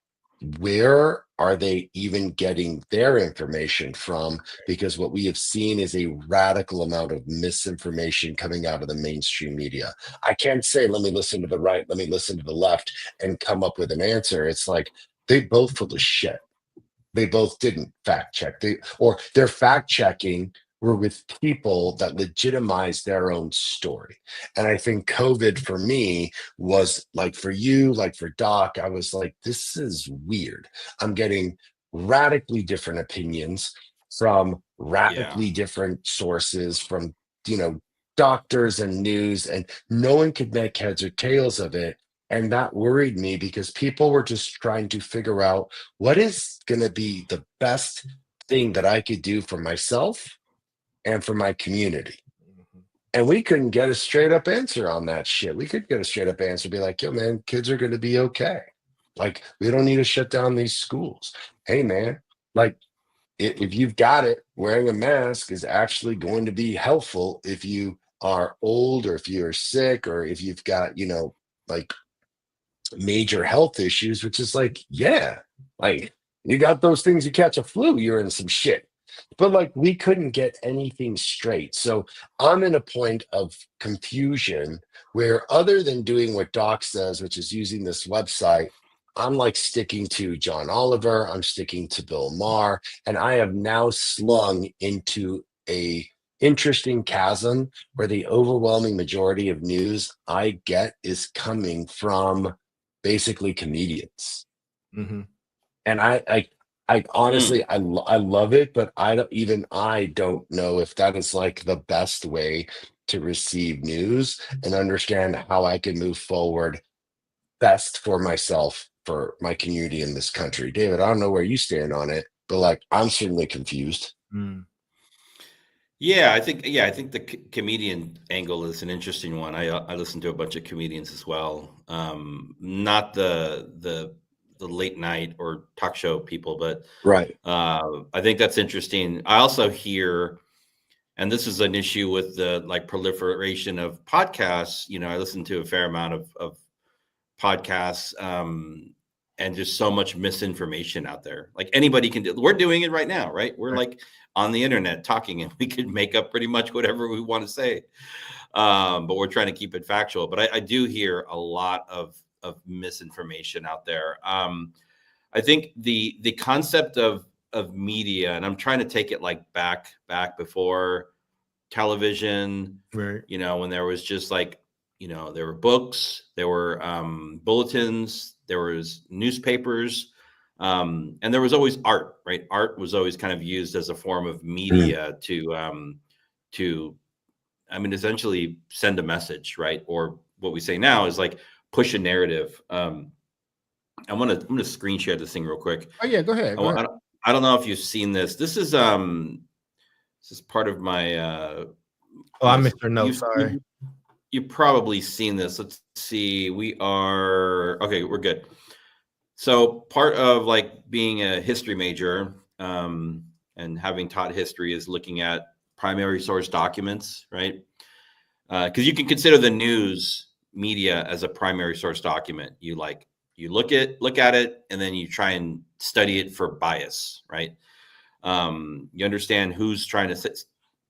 where are they even getting their information from? Because what we have seen is a radical amount of misinformation coming out of the mainstream media. I can't say, let me listen to the right, let me listen to the left and come up with an answer. It's like, they both full of shit. They both didn't fact check. Their fact checking were with people that legitimized their own story. And I think COVID for me was like, for you, like for Doc, I was like, this is weird. I'm getting radically different opinions from radically different sources, from, doctors and news, and no one could make heads or tails of it. And that worried me because people were just trying to figure out what is going to be the best thing that I could do for myself and for my community. And we couldn't get a straight up answer on that shit. We could get a straight up answer, be like, yo, man, kids are going to be okay. Like, we don't need to shut down these schools. Hey, man, like, if you've got it, wearing a mask is actually going to be helpful if you are old, or if you're sick, or if you've got, like, major health issues, which is like, yeah, like, you got those things, you catch a flu, you're in some shit. But like, we couldn't get anything straight. So I'm in a point of confusion where, other than doing what Doc says, which is using this website, I'm like sticking to John Oliver, I'm sticking to Bill Maher, and I have now slung into a interesting chasm where the overwhelming majority of news I get is coming from basically comedians. Mm-hmm. And I honestly, I love it, but I don't know if that is like the best way to receive news and understand how I can move forward best for myself, for my community in this country. David, I don't know where you stand on it, but like I'm certainly confused. Yeah, I think the comedian angle is an interesting one. I listen to a bunch of comedians as well. Not the late night or talk show people, but Right. I think that's interesting. I also hear, and this is an issue with the like proliferation of podcasts. You know, I listen to a fair amount of podcasts, and just so much misinformation out there. Like anybody can do. We're doing it right now, right? We're like on the internet talking, and we could make up pretty much whatever we want to say. But we're trying to keep it factual. But I do hear a lot of misinformation out there. I think the concept of media, and I'm trying to take it like back before television, Right. you know, when there was just like, you know, there were books, there were bulletins, there was newspapers, and there was always art, right? Art was always kind of used as a form of media to I mean, essentially send a message, right? Or what we say now is like push a narrative. I'm gonna screen share this thing real quick. Oh yeah, go ahead. I don't know if you've seen this. This is part of my I missed your note. Sorry. You've probably seen this. Let's see. Okay, we're good. So part of like being a history major and having taught history is looking at primary source documents, right? Because you can consider the news media as a primary source document. You look at it, and then you try and study it for bias, right? You understand who's trying to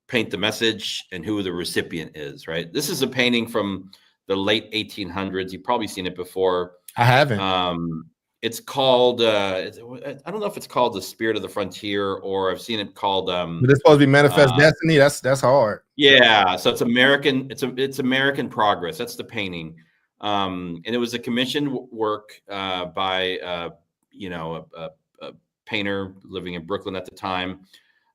paint the message and who the recipient is, right? This is a painting from the late 1800s. You've probably seen it before. I haven't. It's called, I don't know if it's called The Spirit of the Frontier, or I've seen it called. But it's supposed to be Manifest Destiny. That's hard. Yeah, so it's American. It's American Progress. That's the painting, and it was a commissioned work by a painter living in Brooklyn at the time,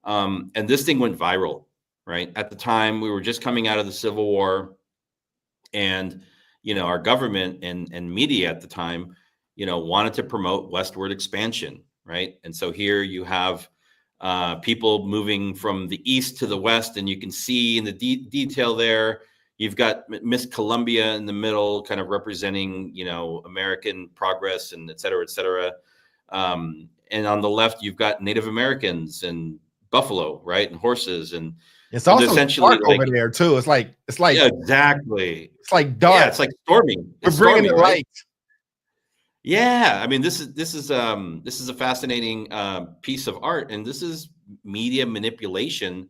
and this thing went viral. Right at the time, we were just coming out of the Civil War, and our government and media at the time, wanted to promote westward expansion, right? And so here you have people moving from the east to the west, and you can see in the detail there, you've got Miss Columbia in the middle, kind of representing, American progress and et cetera, et cetera. And on the left, you've got Native Americans and buffalo, right, and horses, and it's also essentially dark over there too. It's like yeah, exactly. It's like dark. Yeah, it's like storming. We're bringing the light. Yeah, I mean, this is a fascinating piece of art, and this is media manipulation.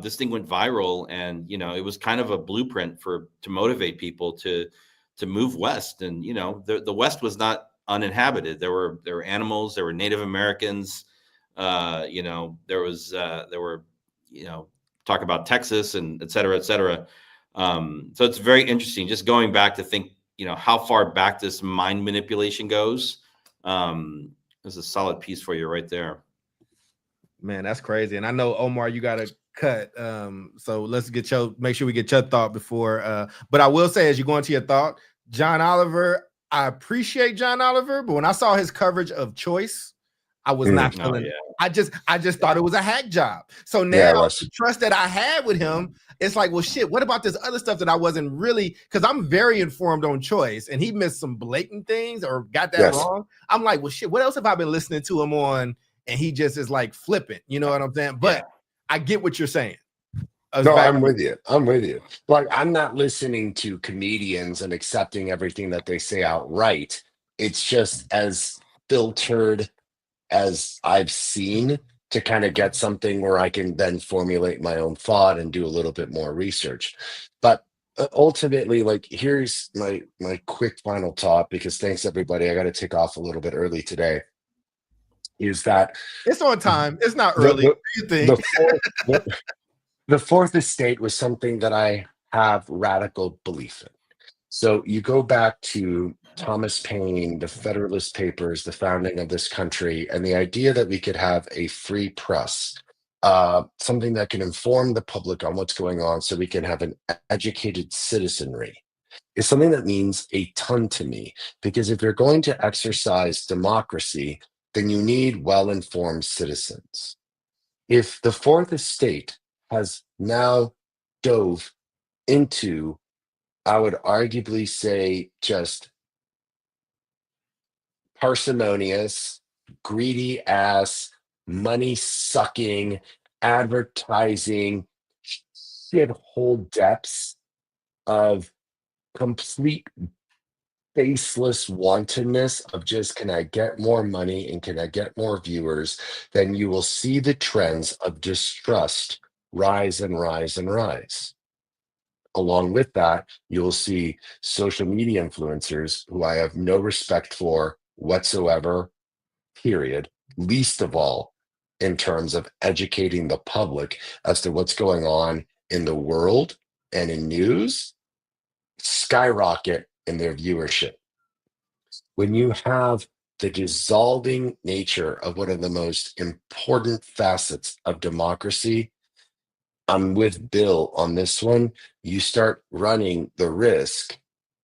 This thing went viral, and it was kind of a blueprint to motivate people to move west. And the West was not uninhabited. There were animals, there were Native Americans. There were talk about Texas and et cetera, et cetera. So it's very interesting just going back to think, how far back this mind manipulation goes. There's a solid piece for you right there. Man, that's crazy. And I know, Omar, you got to cut. So let's make sure we get your thought before. But I will say, as you go into your thought, John Oliver, I appreciate John Oliver, but when I saw his coverage of Choice, I was not feeling it. I just thought it was a hack job. So now the trust that I had with him, it's like, well, shit, what about this other stuff that I wasn't really, because I'm very informed on Choice, and he missed some blatant things or got that wrong. I'm like, well, shit, what else have I been listening to him on? And he just is like flippant, you know what I'm saying? But I get what you're saying. No, I'm with you. Like, I'm not listening to comedians and accepting everything that they say outright. It's just as filtered as I've seen to kind of get something where I can then formulate my own thought and do a little bit more research. But ultimately, like, here's my quick final thought, because thanks everybody. I got to take off a little bit early today. Is that it's on time? It's not early. What do you think? The fourth estate was something that I have radical belief in. So you go back to Thomas Paine, the Federalist Papers, the founding of this country, and the idea that we could have a free press, something that can inform the public on what's going on so we can have an educated citizenry. is something that means a ton to me, because if you're going to exercise democracy, then you need well-informed citizens. If the fourth estate has now dove into, I would arguably say, just parsimonious, greedy ass, money sucking, advertising, shithole depths of complete faceless wantonness of just, can I get more money and can I get more viewers, then you will see the trends of distrust rise and rise and rise. Along with that, you'll see social media influencers who I have no respect for whatsoever, period, least of all in terms of educating the public as to what's going on in the world and in news, skyrocket in their viewership. When you have the dissolving nature of one of the most important facets of democracy, I'm with Bill on this one. You start running the risk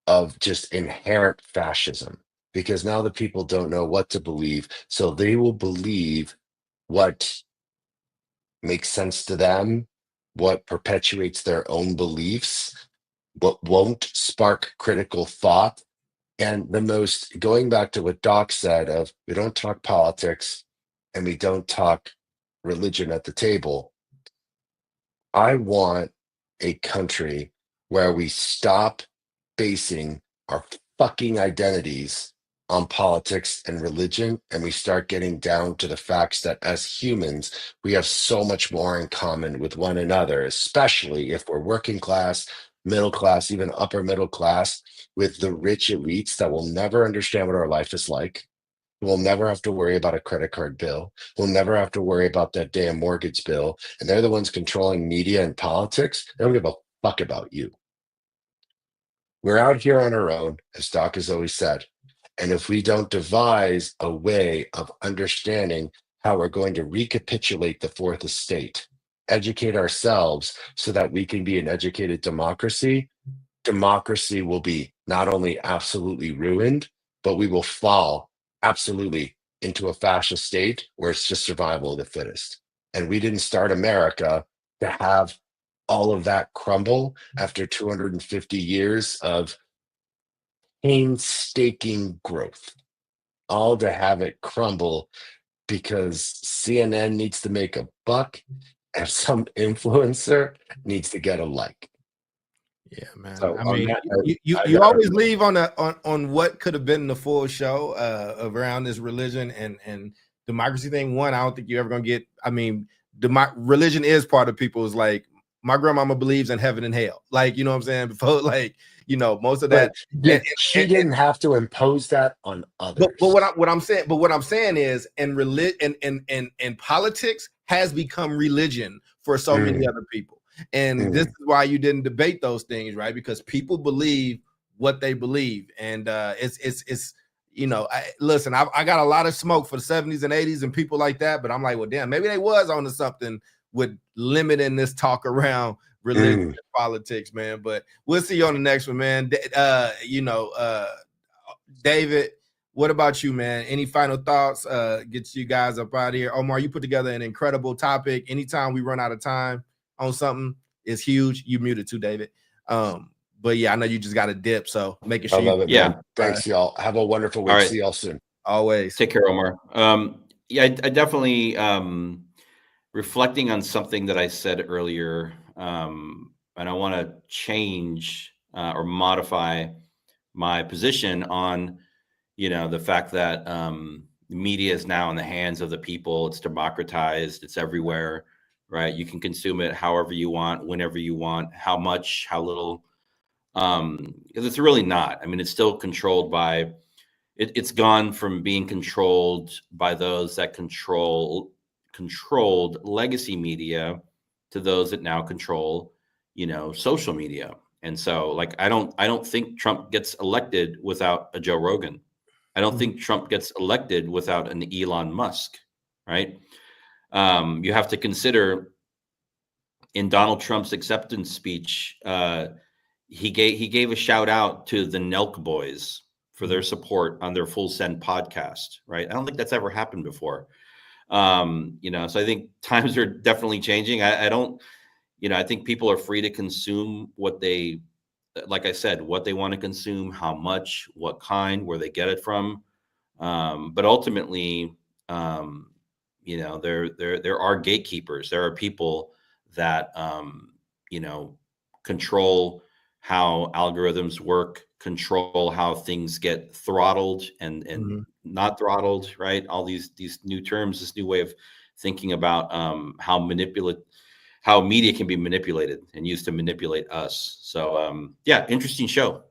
of just inherent fascism, because now the people don't know what to believe. So they will believe what makes sense to them, what perpetuates their own beliefs, what won't spark critical thought. And the most, going back to what Doc said of, we don't talk politics and we don't talk religion at the table. I want a country where we stop basing our fucking identities on politics and religion, and we start getting down to the facts that as humans, we have so much more in common with one another, especially if we're working class, middle class, even upper middle class, with the rich elites that will never understand what our life is like. We'll never have to worry about a credit card bill. We'll never have to worry about that damn mortgage bill. And they're the ones controlling media and politics. They don't give a fuck about you. We're out here on our own, as Doc has always said. And if we don't devise a way of understanding how we're going to recapitulate the fourth estate, educate ourselves so that we can be an educated democracy, democracy will be not only absolutely ruined, but we will fall absolutely into a fascist state where it's just survival of the fittest. And we didn't start America to have all of that crumble after 250 years of painstaking growth, all to have it crumble because CNN needs to make a buck and some influencer needs to get a like. Yeah, man. So I on mean, that note, you always leave on what could have been the full show around this religion and democracy thing. One, I don't think you're ever gonna get. I mean, religion is part of people's, like, my grandmama believes in heaven and hell. Like, you know what I'm saying? Before, like, you know, most of that. She didn't have to impose that on others. But what I'm saying is, and politics has become religion for so many other people. And this is why you didn't debate those things, right? Because people believe what they believe. And it's you know, listen, I got a lot of smoke for the 70s and 80s and people like that, but I'm like, well, damn, maybe they was onto something with limiting this talk around religion and politics, man. But we'll see you on the next one, man. David, what about you, man? Any final thoughts? Get you guys up out of here. Omar, you put together an incredible topic. Anytime we run out of time on something, it's huge. You muted too, David. But yeah, I know you just got a dip, so making sure. I love it, yeah. man. Thanks, y'all. Have a wonderful week. All right. See y'all soon. Always. Take care, Omar. Yeah, I definitely reflecting on something that I said earlier, and I want to change or modify my position on, the fact that the media is now in the hands of the people. It's democratized. It's everywhere, right? You can consume it however you want, whenever you want, how much, how little. Because it's really not. I mean, it's still controlled by. It's gone from being controlled by those that controlled legacy media to those that now control, social media. And so, like, I don't think Trump gets elected without a Joe Rogan. I don't think Trump gets elected without an Elon Musk, right? You have to consider in Donald Trump's acceptance speech, he gave a shout out to the Nelk Boys for their support on their Full Send podcast. Right, I don't think that's ever happened before. So I think times are definitely changing. I don't, I think people are free to consume what they, like I said, what they want to consume, how much, what kind, where they get it from. But ultimately, there are gatekeepers. There are people that, control how algorithms work, control how things get throttled and not throttled, right? All these new terms, this new way of thinking about how media can be manipulated and used to manipulate us. So interesting show.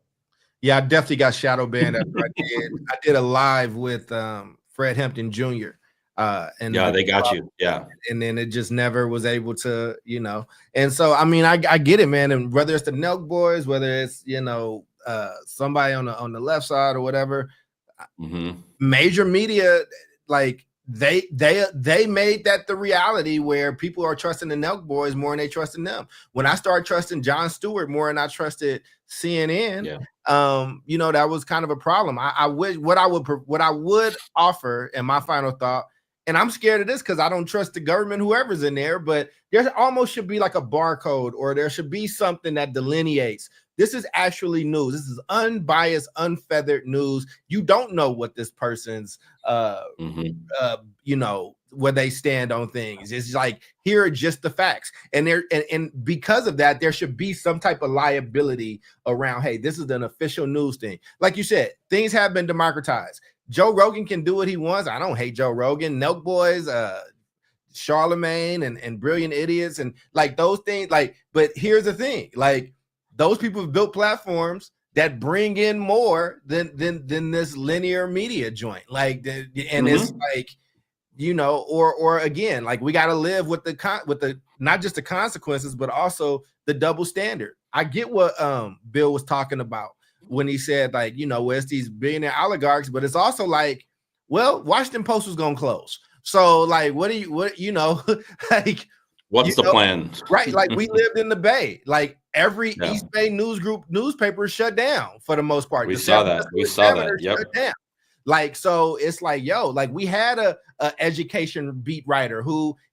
Yeah, I definitely got shadow banned after I did a live with Fred Hampton Jr. And they got you. Yeah. And then it just never was able to, And so I mean, I get it, man. And whether it's the Nelk Boys, whether it's somebody on the left side or whatever, major media, like they made that the reality where people are trusting the Nelk Boys more than they trusting them. When I started trusting Jon Stewart more than I trusted CNN, that was kind of a problem. I wish what I would offer, and my final thought, and I'm scared of this because I don't trust the government, whoever's in there, but there almost should be like a barcode, or there should be something that delineates. This is actually news. This is unbiased, unfeathered news. You don't know what this person's, where they stand on things. It's like, here are just the facts. And because of that, there should be some type of liability around, hey, this is an official news thing. Like you said, things have been democratized. Joe Rogan can do what he wants. I don't hate Joe Rogan. Nelk Boys, Charlemagne and Brilliant Idiots, and like those things. Like, but here's the thing: like, those people have built platforms that bring in more than this linear media joint. Like, and it's like, or again, like, we got to live with the not just the consequences, but also the double standard. I get what Bill was talking about when he said, like, where it's these billionaire oligarchs, but it's also like, well, Washington Post was gonna close. So like, like, what's the plan? Right. Like, we lived in the Bay. Like, every East Bay newspaper shut down for the most part. We saw that. Yep. Shut down. Like, so it's like, like, we had a education beat writer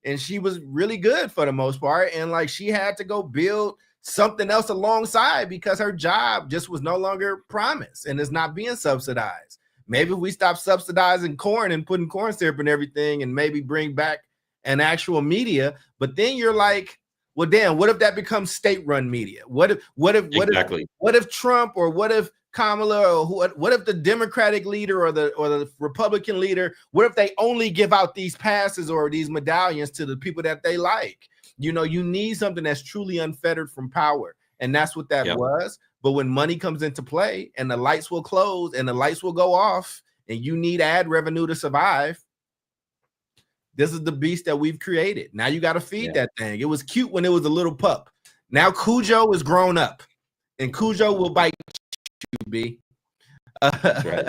and she was really good for the most part. And like, she had to go build something else alongside because her job just was no longer promised and is not being subsidized. Maybe we stop subsidizing corn and putting corn syrup and everything, and maybe bring back an actual media. But then you're like, well, damn, what if that becomes state-run media? What if Trump, or what if Kamala, or what if the Democratic leader or the Republican leader, what if they only give out these passes or these medallions to the people that they like? You need something that's truly unfettered from power. And that's what that was. But when money comes into play and the lights will close and the lights will go off and you need ad revenue to survive, this is the beast that we've created. Now you got to feed that thing. It was cute when it was a little pup. Now Cujo is grown up, and Cujo will bite you, B. That's right.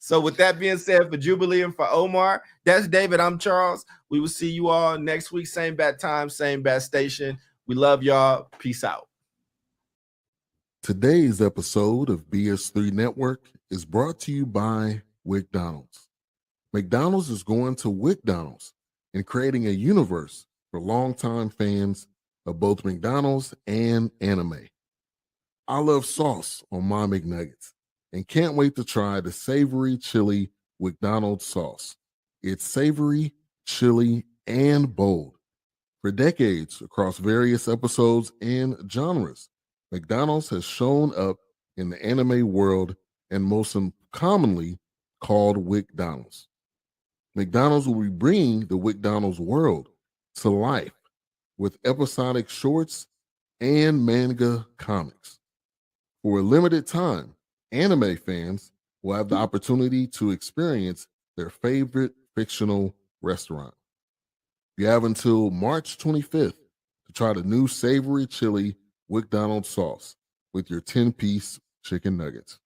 So with that being said, for Jubilee and for Omar, that's David. I'm Charles. We will see you all next week. Same bat time, same bat station. We love y'all. Peace out. Today's episode of BS3 Network is brought to you by McDonald's. McDonald's is going to McDonald's and creating a universe for longtime fans of both McDonald's and anime. I love sauce on my McNuggets and can't wait to try the savory chili McDonald's sauce. It's savory, chili, and bold. For decades, across various episodes and genres, McDonald's has shown up in the anime world and most commonly called McDonald's. McDonald's will be bringing the McDonald's world to life with episodic shorts and manga comics. For a limited time, anime fans will have the opportunity to experience their favorite fictional restaurant. You have until March 25th to try the new savory chili McDonald's sauce with your 10-piece chicken nuggets.